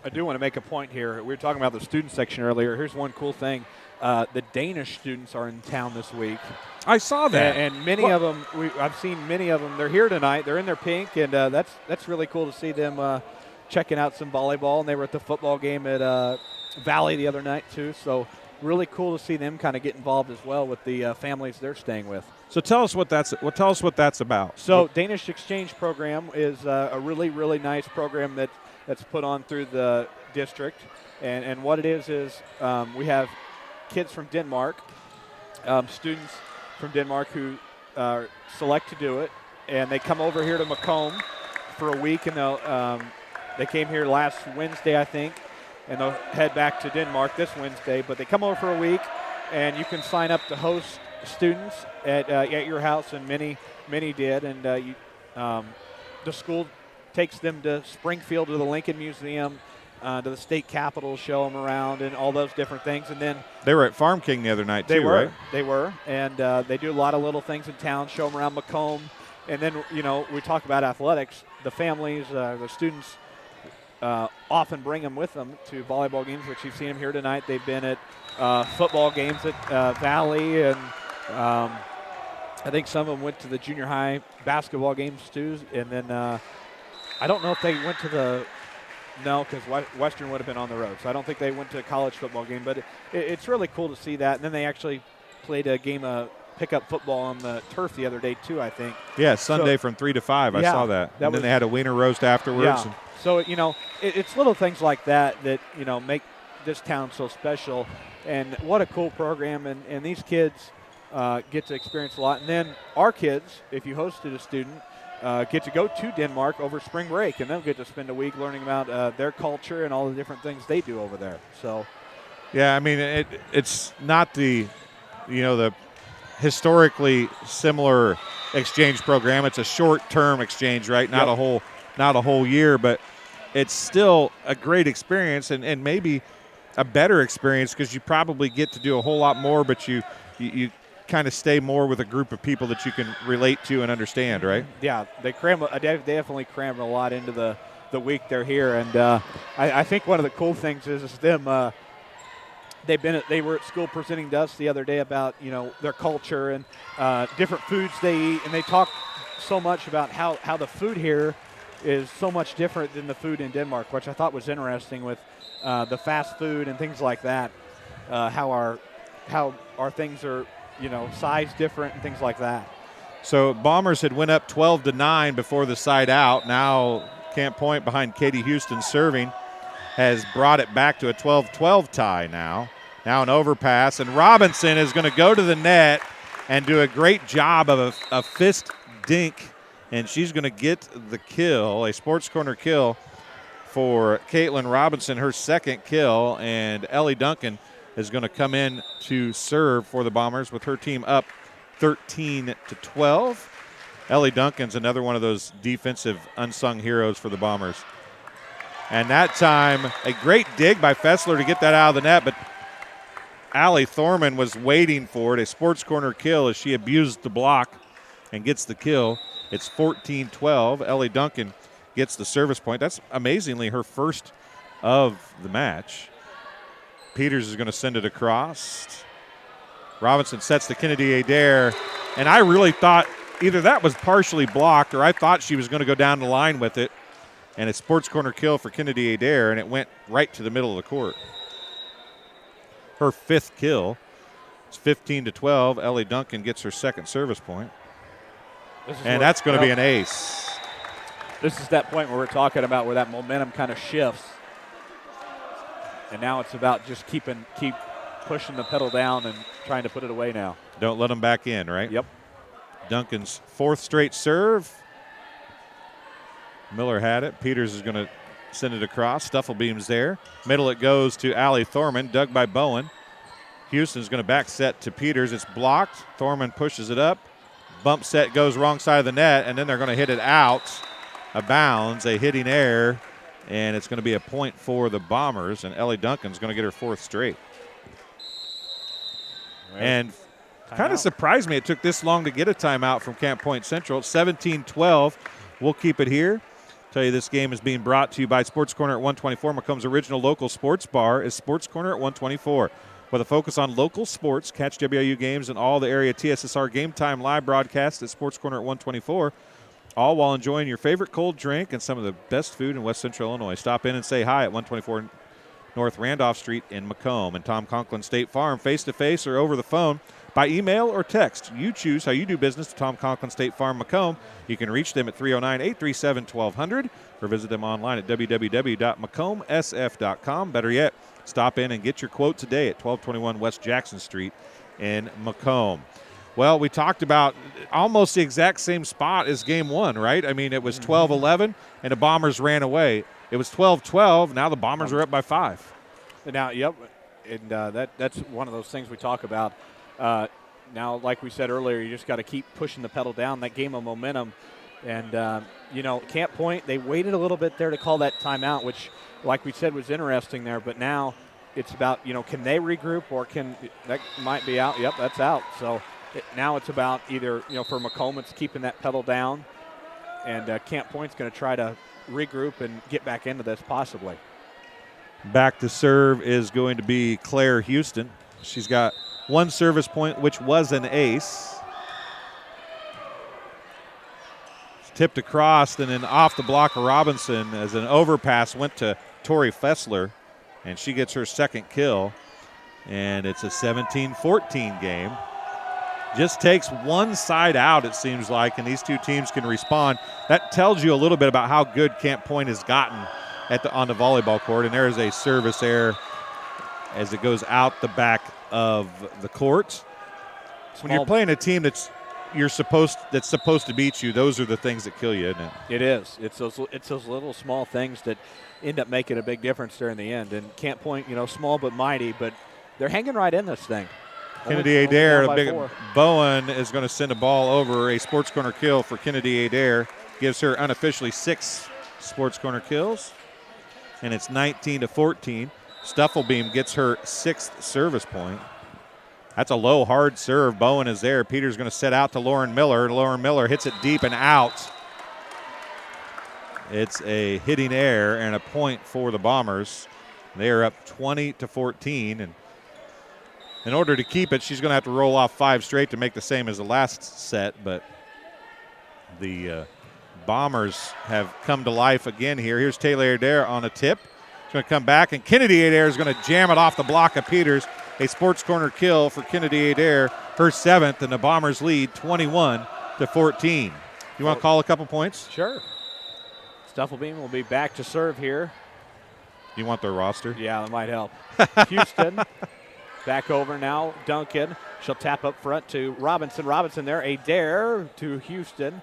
I do want to make a point here. We were talking about the student section earlier. Here's one cool thing. The Danish students are in town this week. I saw that. And many of them, I've seen many of them. They're here tonight. They're in their pink, and that's really cool to see them checking out some volleyball. And they were at the football game at Valley the other night too. So really cool to see them kind of get involved as well with the families they're staying with. So tell us what that's about. So Danish Exchange Program is a really, really nice program that's put on through the district. And what it is we have kids from Denmark, students from Denmark who select to do it. And they come over here to Macomb for a week. And they came here last Wednesday, I think. And they'll head back to Denmark this Wednesday. But they come over for a week, and you can sign up to host students at your house, and many did. And the school takes them to Springfield, to the Lincoln Museum, to the state capitol, show them around and all those different things. And then They were at Farm King the other night too, right? They were. And they do a lot of little things in town, show them around Macomb. And then, we talk about athletics. The families, the students often bring them with them to volleyball games, which you've seen them here tonight. They've been at football games at Valley, and I think some of them went to the junior high basketball games too. And then I don't know if they went to because Western would have been on the road. So I don't think they went to a college football game. But it's really cool to see that. And then they actually played a game of pickup football on the turf the other day too, I think. Yeah, Sunday from 3 to 5. I saw that. And then they had a wiener roast afterwards. Yeah. So, it's little things like that make this town so special. And what a cool program. And these kids get to experience a lot. And then our kids, if you hosted a student, get to go to Denmark over spring break. And they'll get to spend a week learning about their culture and all the different things they do over there. So, yeah, I mean, it's not the historically similar exchange program. It's a short-term exchange, right? Not a whole year, but it's still a great experience and maybe a better experience because you probably get to do a whole lot more, but you kind of stay more with a group of people that you can relate to and understand, right? Yeah, they definitely cram a lot into the week they're here, and I think one of the cool things is them. They were at school presenting to us the other day about their culture and different foods they eat, and they talk so much about how the food here is so much different than the food in Denmark, which I thought was interesting with the fast food and things like that. How our things are, size different and things like that. So Bombers had went up 12-9 before the side out. Now Camp Point behind Katie Houston serving has brought it back to a 12-12 tie now. Now an overpass, and Robinson is going to go to the net and do a great job of a fist dink, and she's going to get the kill, a sports corner kill for Caitlin Robinson, her second kill, and Ellie Duncan is going to come in to serve for the Bombers with her team up 13-12. Ellie Duncan's another one of those defensive unsung heroes for the Bombers. And that time, a great dig by Fessler to get that out of the net, but Allie Thorman was waiting for it. A sports corner kill as she abused the block and gets the kill. It's 14-12. Ellie Duncan gets the service point. That's amazingly her first of the match. Peters is going to send it across. Robinson sets to Kennedy Adair, and I really thought either that was partially blocked or I thought she was going to go down the line with it. And a sports corner kill for Kennedy Adair, and it went right to the middle of the court. Her fifth kill. It's 15-12. Ellie Duncan gets her second service point. And that's going to be an ace. This is that point where we're talking about where that momentum kind of shifts. And now it's about just keep pushing the pedal down and trying to put it away now. Don't let them back in, right? Yep. Duncan's fourth straight serve. Miller had it. Peters is going to send it across. Stuffelbeam's there. Middle it goes to Allie Thorman, dug by Bowen. Houston's going to back set to Peters. It's blocked. Thorman pushes it up. Bump set goes wrong side of the net, and then they're going to hit it out of bounds, a hitting error, and it's going to be a point for the Bombers, and Ellie Duncan's going to get her fourth straight. Right. And kind of surprised me it took this long to get a timeout from Camp Point Central. 17-12. We'll keep it here. Tell you this game is being brought to you by Sports Corner at 124. Macomb's original local sports bar is Sports Corner at 124. With a focus on local sports, catch WIU games and all the area TSSR Game Time live broadcasts at Sports Corner at 124, all while enjoying your favorite cold drink and some of the best food in West Central Illinois. Stop in and say hi at 124 North Randolph Street in Macomb. And Tom Conklin State Farm, face-to-face or over the phone, by email or text. You choose how you do business with Tom Conklin State Farm Macomb. You can reach them at 309-837-1200 or visit them online at www.macombsf.com. Better yet, stop in and get your quote today at 1221 West Jackson Street in Macomb. Well, we talked about almost the exact same spot as game one, right? I mean, it was 12-11, and the Bombers ran away. It was 12-12. Now the Bombers are up by 5. Now, yep, and that's one of those things we talk about. Now, like we said earlier, you just got to keep pushing the pedal down, that game of momentum. And, Camp Point, they waited a little bit there to call that timeout, which, like we said, was interesting there. But now it's about, can they regroup or that might be out. Yep, that's out. So now it's about either, for Macomb, it's keeping that pedal down. And Camp Point's going to try to regroup and get back into this possibly. Back to serve is going to be Claire Houston. She's got one service point, which was an ace. It's tipped across, and then off the block of Robinson as an overpass went to Tori Fessler, and she gets her second kill. And it's a 17-14 game. Just takes one side out, it seems like, and these two teams can respond. That tells you a little bit about how good Camp Point has gotten on the volleyball court. And there is a service error as it goes out the back of the court. When you're playing a team that's supposed to beat you, those are the things that kill you, isn't it? It is. It's those little small things that end up making a big difference there in the end. And Camp Point, small but mighty, but they're hanging right in this thing. Kennedy Adair, Bowen is going to send a ball over. A sports corner kill for Kennedy Adair. Gives her unofficially 6 sports corner kills. And it's 19-14. Stuffelbeam gets her 6th service point. That's a low, hard serve. Bowen is there. Peter's going to set out to Lauren Miller. Lauren Miller hits it deep and out. It's a hitting error and a point for the Bombers. They are up 20-14. And in order to keep it, she's going to have to roll off 5 straight to make the same as the last set. But the Bombers have come to life again here. Here's Taylor Adair on a tip. She's going to come back, and Kennedy Adair is going to jam it off the block of Peters. A sports corner kill for Kennedy Adair, her 7th, and the Bombers lead 21-14. You want to call a couple points? Sure. Stufflebeam will be back to serve here. You want their roster? Yeah, that might help. Houston back over now. Duncan. She'll tap up front to Robinson. Robinson there. Adair to Houston.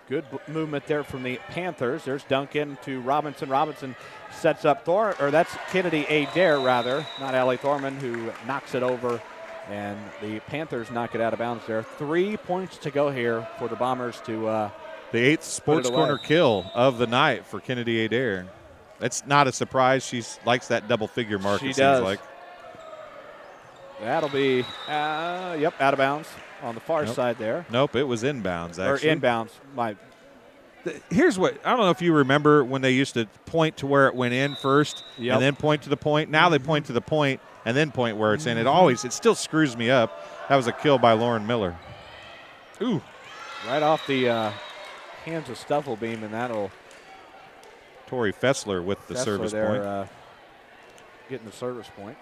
Good movement there from the Panthers. There's Duncan to Robinson. Robinson sets up that's Kennedy Adair, rather, not Allie Thorman, who knocks it over. And the Panthers knock it out of bounds there. 3 points to go here for the Bombers to the 8th sports corner kill of the night for Kennedy Adair. That's not a surprise. She likes that double-figure mark, she it does. seems like. That'll be, out of bounds on the far side there. Nope, it was inbounds, actually. Or inbounds. Here's what, I don't know if you remember when they used to point to where it went in first and then point to the point. Now they point to the point and then point where it's in. It still screws me up. That was a kill by Lauren Miller. Ooh. Right off the hands of Stufflebeam, and that'll. Tori Fessler with the service point. Getting the service point.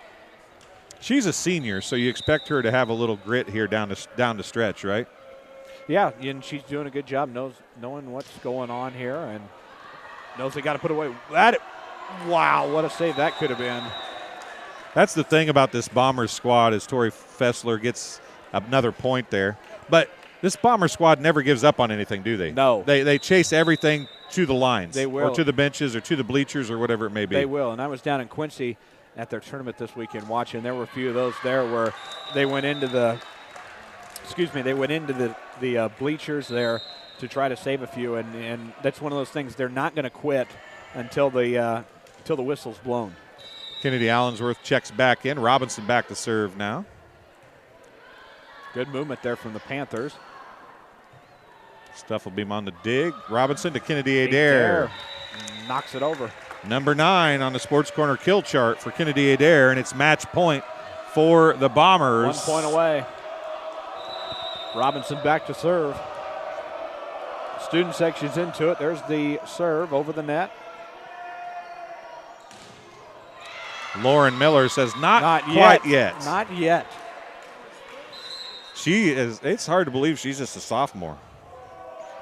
She's a senior, so you expect her to have a little grit here down the stretch, right? Yeah, and she's doing a good job knowing what's going on here and knows they got to put away. Wow, what a save that could have been. That's the thing about this Bombers squad is Tori Fessler gets another point there. But this Bomber squad never gives up on anything, do they? No. They chase everything to the lines. They will. Or to the benches or to the bleachers or whatever it may be. They will, and I was down in Quincy at their tournament this weekend watching. There were a few of those there where they went into the bleachers there to try to save a few, and that's one of those things. They're not going to quit until the whistle's blown. Kennedy Allensworth checks back in. Robinson back to serve now. Good movement there from the Panthers. Stufflebeam on the dig. Robinson to Kennedy Adair. Knocks it over. Number 9 on the Sports Corner kill chart for Kennedy Adair, and it's match point for the Bombers. 1 point away. Robinson back to serve. Student section's into it. There's the serve over the net. Lauren Miller says not quite yet. Not yet. It's hard to believe she's just a sophomore.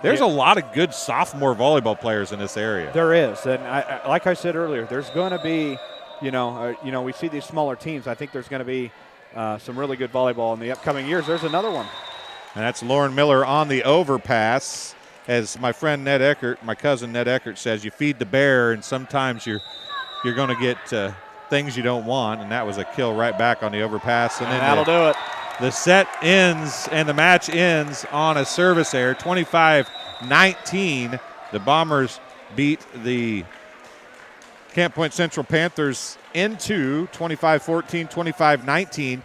There's a lot of good sophomore volleyball players in this area. There is, and like I said earlier, there's going to be, we see these smaller teams. I think there's going to be some really good volleyball in the upcoming years. There's another one. And that's Lauren Miller on the overpass. As my friend Ned Eckert, my cousin Ned Eckert says, you feed the bear, and sometimes you're going to get things you don't want. And that was a kill right back on the overpass. And then that'll do it. The set ends and the match ends on a service error, 25-19. The Bombers beat the Camp Point Central Panthers into 25-14, 25-19.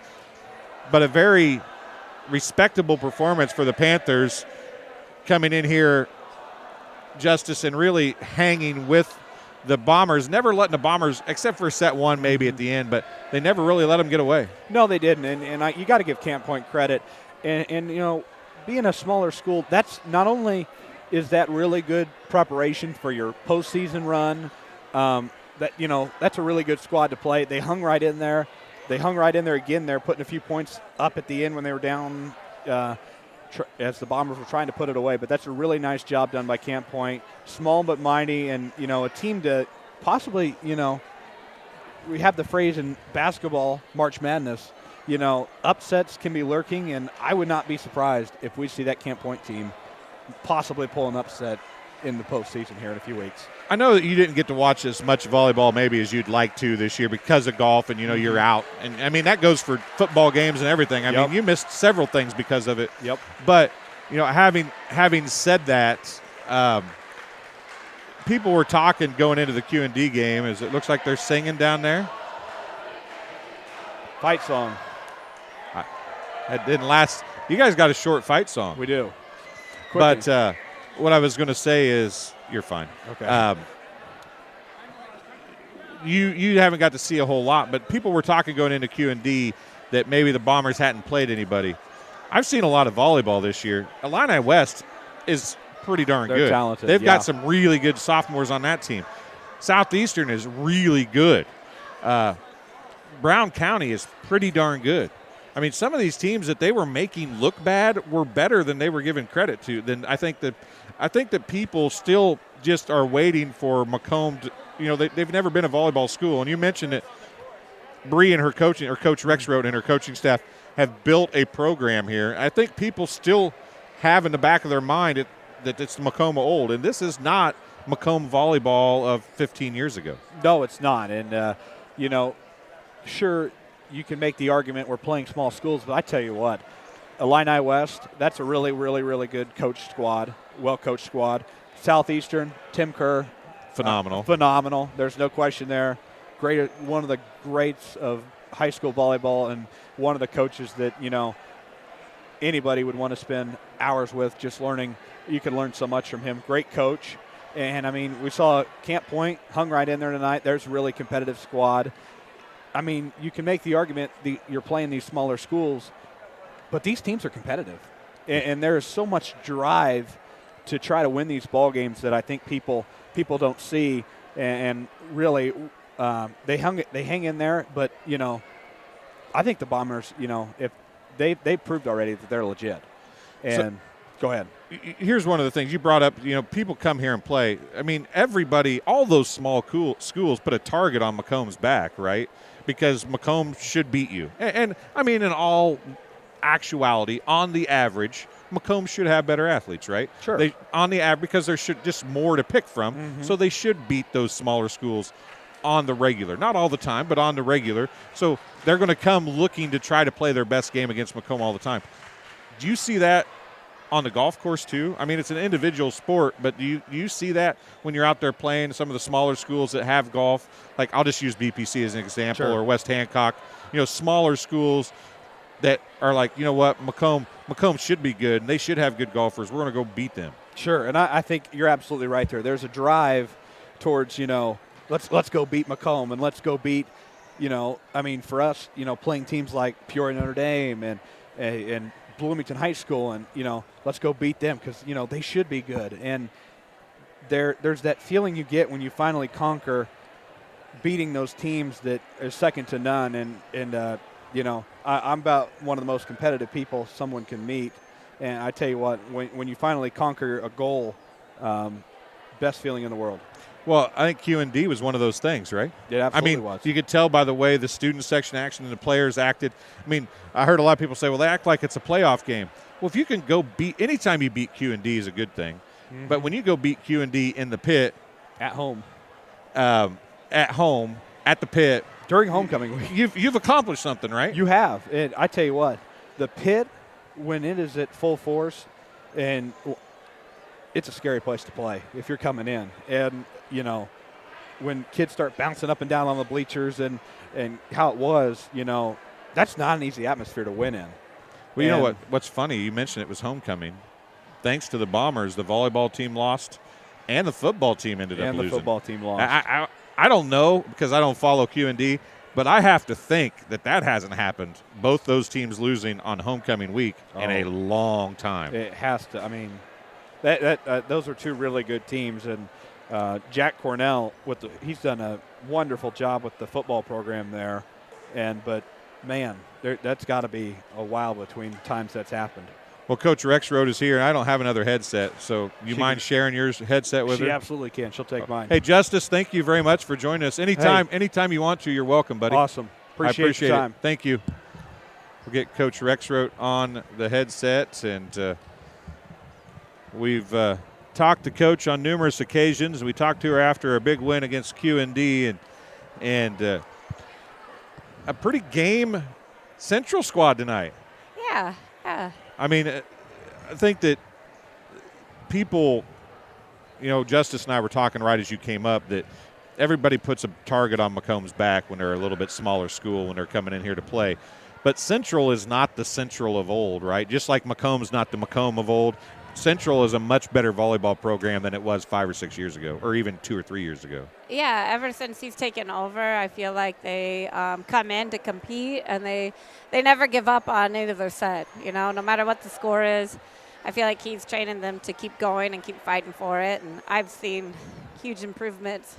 But a very respectable performance for the Panthers coming in here, Justice, and really hanging with the Bombers, never letting the Bombers, except for set 1 maybe at the end, but they never really let them get away. No, they didn't, and you got to give Camp Point credit. And being a smaller school, that's not only is that really good preparation for your postseason run, that's a really good squad to play. They hung right in there. They hung right in there again. They're putting a few points up at the end when they were down as the Bombers were trying to put it away. But that's a really nice job done by Camp Point. Small but mighty, and, a team to possibly, we have the phrase in basketball, March Madness, upsets can be lurking, and I would not be surprised if we see that Camp Point team possibly pull an upset in the postseason here in a few weeks. I know that you didn't get to watch as much volleyball maybe as you'd like to this year because of golf, and you're out. And I mean that goes for football games and everything. I mean you missed several things because of it. Yep. But having said that, people were talking going into the Q&D game. As it looks like they're singing down there. Fight song. That didn't last. You guys got a short fight song. We do. Quickly. But what I was going to say is. You're fine. Okay. You haven't got to see a whole lot, but people were talking going into Q&D that maybe the Bombers hadn't played anybody. I've seen a lot of volleyball this year. Illini West is pretty darn They're good. talented, They've yeah. got some really good sophomores on that team. Southeastern is really good. Brown County is pretty darn good. I mean, some of these teams that they were making look bad were better than they were given credit to. Then I think that people still just are waiting for Macomb to, they've never been a volleyball school. And you mentioned that Bree and her coaching, or Coach Rexroth and her coaching staff have built a program here. I think people still have in the back of their mind that it's Macomb old, and this is not Macomb volleyball of 15 years ago. No, it's not. And, sure, you can make the argument we're playing small schools, but I tell you what, Illini West, that's a really, really, really good coached squad, well-coached squad. Southeastern, Tim Kerr. Phenomenal. Phenomenal. There's no question there. Great, one of the greats of high school volleyball, and one of the coaches that, anybody would want to spend hours with just learning. You can learn so much from him. Great coach. And, I mean, we saw Camp Point hung right in there tonight. There's a really competitive squad. I mean, you can make the argument you're playing these smaller schools, but these teams are competitive. And there is so much drive to try to win these ball games that I think people don't see. And really, they hang in there. But, I think the Bombers, if they've proved already that they're legit. And go ahead. Here's one of the things you brought up. People come here and play. I mean, everybody, all those small schools put a target on Macomb's back, right? Because Macomb should beat you. And I mean, in all actuality, on the average, Macomb should have better athletes, right? Sure. On the average, because there's just more to pick from, so they should beat those smaller schools on the regular. Not all the time, but on the regular. So they're going to come looking to try to play their best game against Macomb all the time. Do you see that on the golf course too? I mean, it's an individual sport, but do you see that when you're out there playing some of the smaller schools that have golf? Like, I'll just use BPC as an example, or West Hancock, smaller schools that are like, what, Macomb should be good, and they should have good golfers. We're going to go beat them. Sure, and I think you're absolutely right there. There's a drive towards, let's go beat Macomb, and let's go beat, for us, playing teams like Peoria Notre Dame and Bloomington High School, and let's go beat them because they should be good. And there's that feeling you get when you finally conquer beating those teams that are second to none. And I'm about one of the most competitive people someone can meet. And I tell you what, when you finally conquer a goal, best feeling in the world. Well, I think QND was one of those things, right? It absolutely was. You could tell by the way the student section acted and the players acted. I mean, I heard a lot of people say, well, they act like it's a playoff game. Well, if you can go anytime you beat QND is a good thing. Mm-hmm. But when you go beat QND in the pit. At home, at the pit. During homecoming week. You've accomplished something, right? You have. And I tell you what, the pit, when it is at full force, and it's a scary place to play if you're coming in. And, when kids start bouncing up and down on the bleachers and how it was, that's not an easy atmosphere to win in. Well, you know what's funny? You mentioned it was homecoming. Thanks to the Bombers, the volleyball team lost, and the football team ended up losing. And the football team lost. I don't know because I don't follow QND, but I have to think that hasn't happened. Both those teams losing on homecoming week in a long time. It has to. I mean, those are two really good teams, and Jack Cornell he's done a wonderful job with the football program there, but man, that's got to be a while between times that's happened. Well, Coach Rexroth is here, and I don't have another headset, so you mind sharing your headset with her? She absolutely can. She'll take mine. Hey, Justice, thank you very much for joining us. Anytime you want to, you're welcome, buddy. Awesome. Appreciate your time. It. Thank you. We'll get Coach Rexroth on the headset, and we've talked to Coach on numerous occasions. We talked to her after a big win against QND, and a pretty game Central squad tonight. Yeah. I mean, I think that people, Justice and I were talking right as you came up, that everybody puts a target on Macomb's back when they're a little bit smaller school when they're coming in here to play. But Central is not the Central of old, right? Just like Macomb's not the Macomb of old. Central is a much better volleyball program than it was 5 or 6 years ago, or even 2 or 3 years ago. Yeah, ever since he's taken over, I feel like they come in to compete, and they never give up on either set. No matter what the score is, I feel like he's training them to keep going and keep fighting for it. And I've seen huge improvements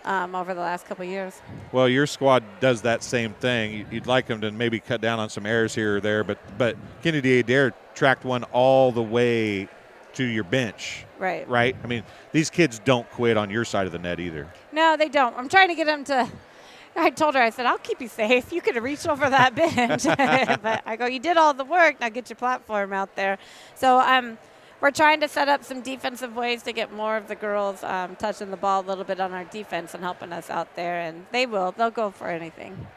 over the last couple of years. Well, your squad does that same thing. You'd like them to maybe cut down on some errors here or there, but Kennedy Adair tracked one all the way to your bench. Right. Right? I mean, these kids don't quit on your side of the net either. No, they don't. I'm trying to get them to – I told her, I said, I'll keep you safe. You could have reached over that bench. But I go, you did all the work. Now get your platform out there. So we're trying to set up some defensive ways to get more of the girls touching the ball a little bit on our defense and helping us out there. And they will. They'll go for anything.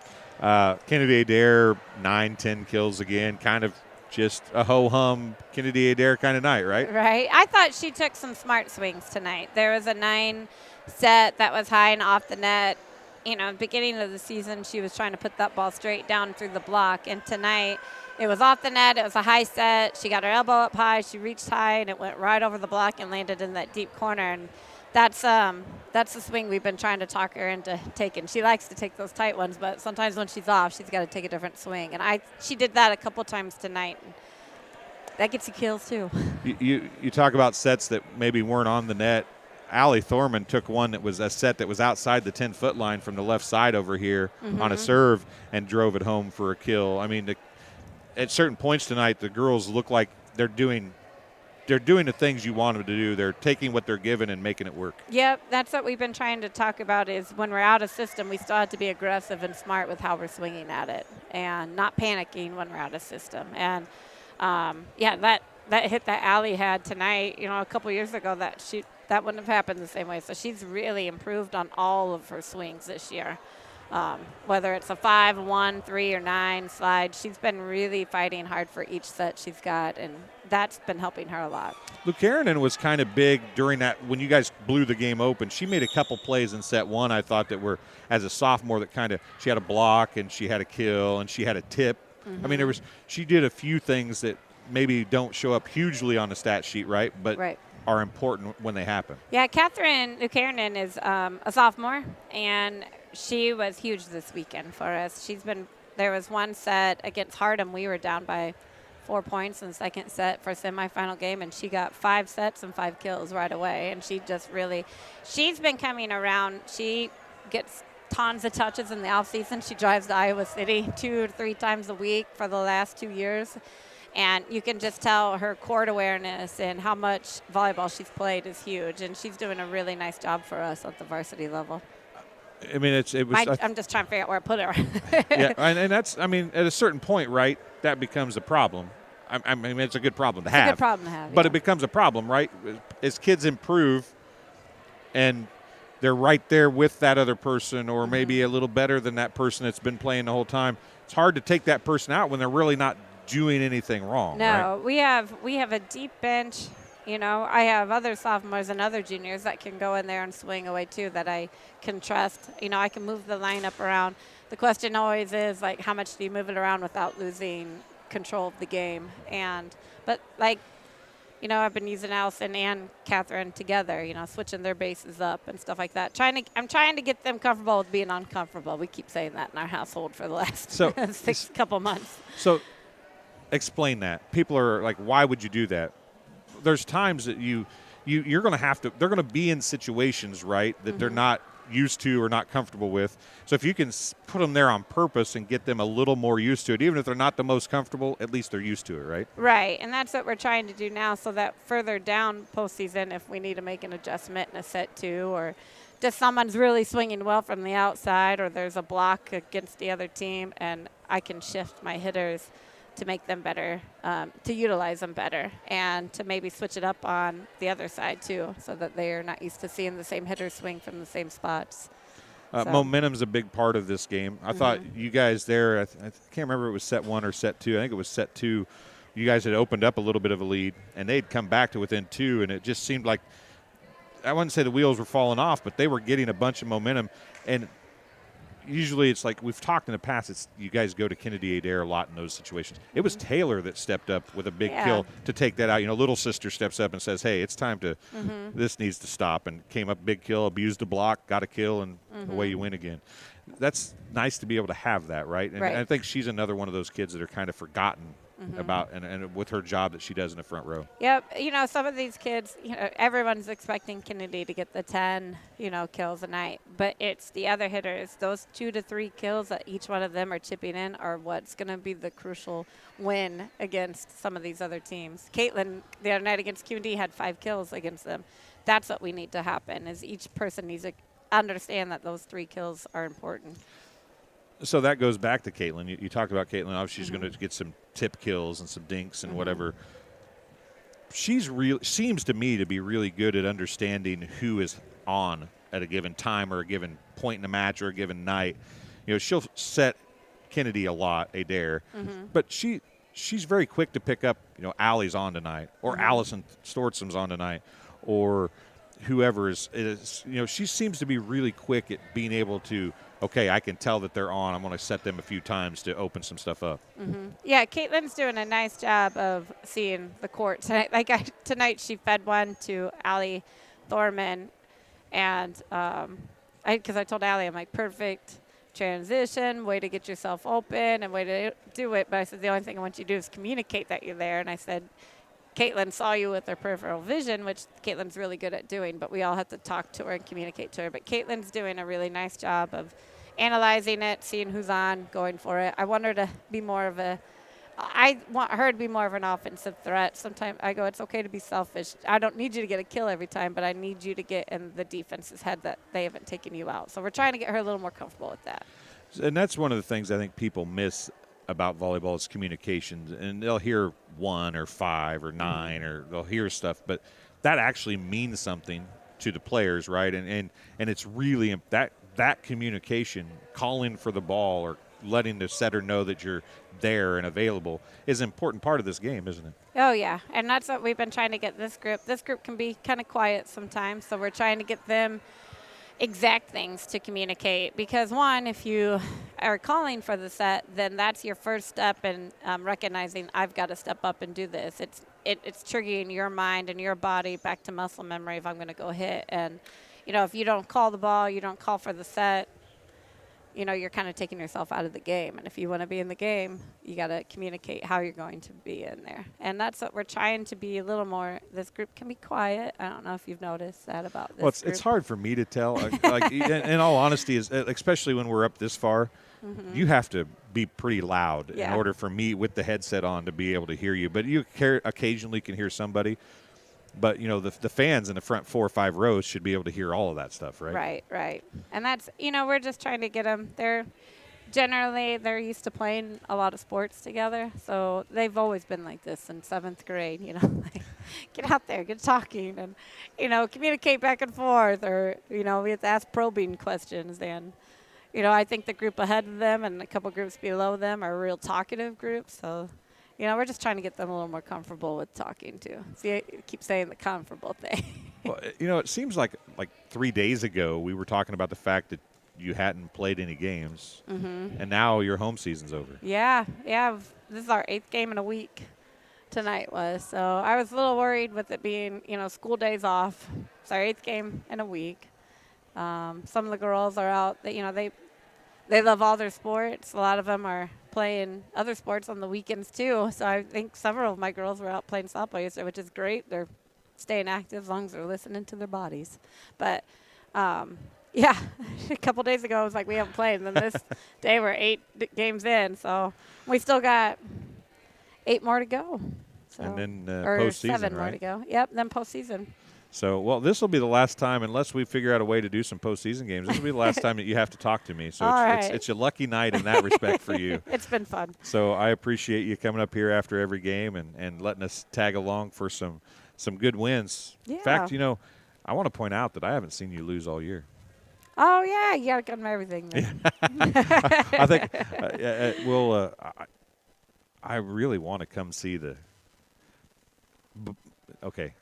Kennedy Adair, 9-10 kills again. Kind of just a ho-hum Kennedy Adair kind of night, right? Right. I thought she took some smart swings tonight. There was a 9 set that was high and off the net. You know, beginning of the season, she was trying to put that ball straight down through the block. And tonight, it was off the net. It was a high set. She got her elbow up high. She reached high, and it went right over the block and landed in that deep corner. And that's the swing we've been trying to talk her into taking. She likes to take those tight ones, but sometimes when she's off, she's got to take a different swing. And she did that a couple times tonight. That gets you kills, too. You talk about sets that maybe weren't on the net. Allie Thorman took one that was a set that was outside the 10-foot line from the left side over here on a serve and drove it home for a kill. I mean, at certain points tonight, the girls look like they're doing the things you want them to do. They're taking what they're given and making it work. Yep, that's what we've been trying to talk about is when we're out of system, we still have to be aggressive and smart with how we're swinging at it and not panicking when we're out of system. And, that hit that Allie had tonight, a couple years ago, that wouldn't have happened the same way. So she's really improved on all of her swings this year. Whether it's a 5, 1, 3, or 9 slide, she's been really fighting hard for each set she's got, and that's been helping her a lot. Lucarenin was kind of big during that when you guys blew the game open. She made a couple plays in set 1, I thought, that were, as a sophomore, that kind of – she had a block and she had a kill and she had a tip. I mean, she did a few things that maybe don't show up hugely on the stat sheet, right? But are important when they happen. Yeah, Catherine Lucarenin is a sophomore, and she was huge this weekend for us. There was one set against Hardham. We were down by 4 points in the second set for a semifinal game, and she got 5 sets and 5 kills right away. And she's been coming around. She gets tons of touches in the off season. She drives to Iowa City 2 or 3 times a week for the last 2 years. And you can just tell her court awareness and how much volleyball she's played is huge. And she's doing a really nice job for us at the varsity level. I mean, I'm just trying to figure out where I put her. Yeah, and that's, I mean, at a certain point, right, that becomes a problem. I mean, it's a good problem to have. It's a good problem to have, But it becomes a problem, right? As kids improve and they're right there with that other person or maybe a little better than that person that's been playing the whole time, it's hard to take that person out when they're really not doing anything wrong. No, right? we have a deep bench. I have other sophomores and other juniors that can go in there and swing away too that I can trust. I can move the lineup around. The question always is, like, how much do you move it around without losing control of the game? But I've been using Allison and Catherine together, switching their bases up and stuff like that. I'm trying to get them comfortable with being uncomfortable. We keep saying that in our household for the last couple months. So explain that. People are like, why would you do that? There's times that you're going to have to – they're going to be in situations, right, that they're not used to or not comfortable with. So if you can put them there on purpose and get them a little more used to it, even if they're not the most comfortable, at least they're used to it, right? Right, and that's what we're trying to do now so that further down postseason, if we need to make an adjustment in a set 2 or just someone's really swinging well from the outside or there's a block against the other team and I can shift my hitters to make them better, to utilize them better, and to maybe switch it up on the other side too so that they're not used to seeing the same hitter swing from the same spots. Momentum's a big part of this game. I thought you guys there, I can't remember if it was set 1 or set 2. I think it was set 2. You guys had opened up a little bit of a lead, and they'd come back to within 2, and it just seemed like, I wouldn't say the wheels were falling off, but they were getting a bunch of momentum. And usually it's like we've talked in the past, it's you guys go to Kennedy Adair a lot in those situations. It was Taylor that stepped up with a big kill to take that out. Little sister steps up and says, hey, it's time to this needs to stop, and came up big kill, abused a block, got a kill, and away you win again. That's nice to be able to have that, right? And I think she's another one of those kids that are kind of forgotten about and with her job that she does in the front row. Yep. Some of these kids, everyone's expecting Kennedy to get the 10, kills a night. But it's the other hitters. Those 2 to 3 kills that each one of them are chipping in are what's going to be the crucial win against some of these other teams. Caitlin, the other night against QD, had 5 kills against them. That's what we need to happen, is each person needs to understand that those 3 kills are important. So that goes back to Caitlin. You talked about Caitlin. Obviously, she's going to get some tip kills and some dinks and whatever. She's seems to me to be really good at understanding who is on at a given time or a given point in the match or a given night. She'll set Kennedy a lot, Adair, but she's very quick to pick up. Allie's on tonight, or Allison Stortsom's on tonight, or whoever is. She seems to be really quick at being able to. Okay, I can tell that they're on. I'm going to set them a few times to open some stuff up. Yeah, Caitlin's doing a nice job of seeing the court tonight. Tonight she fed one to Allie Thorman, and because I told Allie, I'm like, perfect transition, way to get yourself open and way to do it. But I said, the only thing I want you to do is communicate that you're there. And I said, Caitlin saw you with her peripheral vision, which Caitlin's really good at doing, but we all have to talk to her and communicate to her. But Caitlin's doing a really nice job of analyzing it, seeing who's on, going for it. I want her to be more of I want her to be more of an offensive threat. Sometimes I go, it's okay to be selfish. I don't need you to get a kill every time, but I need you to get in the defense's head that they haven't taken you out. So we're trying to get her a little more comfortable with that. And that's one of the things I think people miss about volleyball is communication. And they'll hear 1 or 5 or 9 or they'll hear stuff, but that actually means something to the players, right? And it's really that communication, calling for the ball or letting the setter know that you're there and available is an important part of this game, isn't it? Oh, yeah. And that's what we've been trying to get this group. This group can be kind of quiet sometimes, so we're trying to get them exact things to communicate, because one, if you are calling for the set, then that's your first step in recognizing I've got to step up and do this. It's triggering your mind and your body back to muscle memory if I'm going to go hit. And if you don't call the ball, you don't call for the set, you're kind of taking yourself out of the game. And if you want to be in the game, you got to communicate how you're going to be in there. And that's what we're trying to be a little more. This group can be quiet. I don't know if you've noticed that about this group. It's hard for me to tell. Like in all honesty, especially when we're up this far, you have to be pretty loud in order for me with the headset on to be able to hear you. But you occasionally can hear somebody. But, the fans in the front 4 or 5 rows should be able to hear all of that stuff, right? Right. And that's, we're just trying to get them. They're used to playing a lot of sports together. So they've always been like this in 7th grade, like, get out there, get talking, and, communicate back and forth. Or, we have to ask probing questions. And, I think the group ahead of them and a couple groups below them are real talkative groups. So, we're just trying to get them a little more comfortable with talking, too. See, I keep saying the comfortable thing. Well, it seems like 3 days ago we were talking about the fact that you hadn't played any games, and now your home season's over. Yeah. This is our 8th game in a week tonight was. So I was a little worried with it being, school days off. It's our 8th game in a week. Some of the girls are out. They love all their sports. A lot of them are playing other sports on the weekends, too. So I think several of my girls were out playing softball yesterday, which is great. They're staying active as long as they're listening to their bodies. But, a couple days ago, I was like, we haven't played. And then this day, we're 8 games in. So we still got 8 more to go. So, and then or postseason, 7 more to go. Yep, then postseason. So, this will be the last time, unless we figure out a way to do some postseason games, this will be the last time that you have to talk to me. So it's a lucky night in that respect for you. It's been fun. So I appreciate you coming up here after every game and letting us tag along for some good wins. Yeah. In fact, I want to point out that I haven't seen you lose all year. Oh, yeah, you got to give them everything. Then. I think I really want to come see the okay,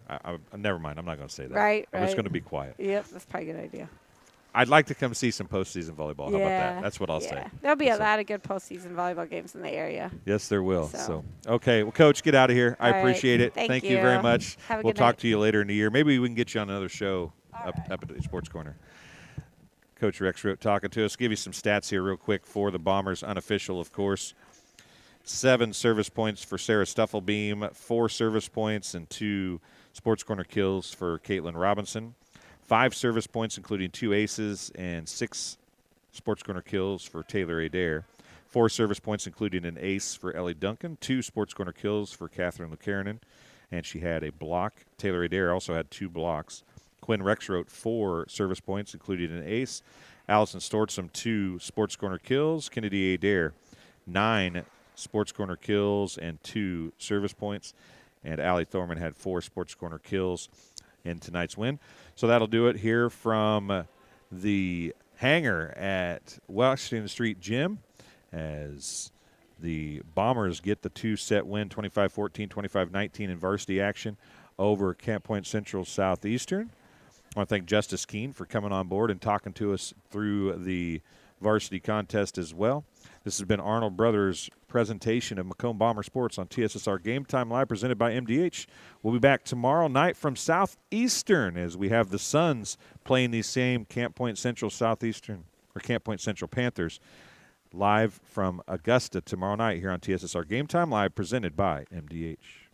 never mind. I'm not going to say that. Right. I'm just going to be quiet. Yep, that's probably a good idea. I'd like to come see some postseason volleyball. How about that? That's what I'll say. There'll be a lot of good postseason volleyball games in the area. Yes, there will. So okay. Well, Coach, get out of here. I appreciate it. Thank you very much. Have a we'll good talk night. to you later in the year. Maybe we can get you on another show up at the Sports Corner. Coach Rex Root talking to us. Give you some stats here real quick for the Bombers, unofficial, of course. 7 service points for Sarah Stuffelbeam, 4 service points and 2 sports corner kills for Caitlin Robinson, 5 service points including 2 aces and 6 sports corner kills for Taylor Adair, 4 service points including an ace for Ellie Duncan, 2 sports corner kills for Catherine Lucarenin, and she had a block. Taylor Adair also had 2 blocks. Quinn Rex wrote 4 service points including an ace. Allison Stortzum 2 sports corner kills. Kennedy Adair 9 sports corner kills and 2 service points. And Allie Thorman had 4 sports corner kills in tonight's win. So that'll do it here from the hangar at Washington Street Gym as the Bombers get the 2-set win, 25-14, 25-19 in varsity action over Camp Point Central Southeastern. I want to thank Justice Keene for coming on board and talking to us through the varsity contest as well. This has been Arnold Brothers' presentation of Macomb Bomber Sports on TSSR Game Time Live, presented by MDH. We'll be back tomorrow night from Southeastern as we have the Suns playing these same Camp Point Central Southeastern or Camp Point Central Panthers live from Augusta tomorrow night here on TSSR Game Time Live, presented by MDH.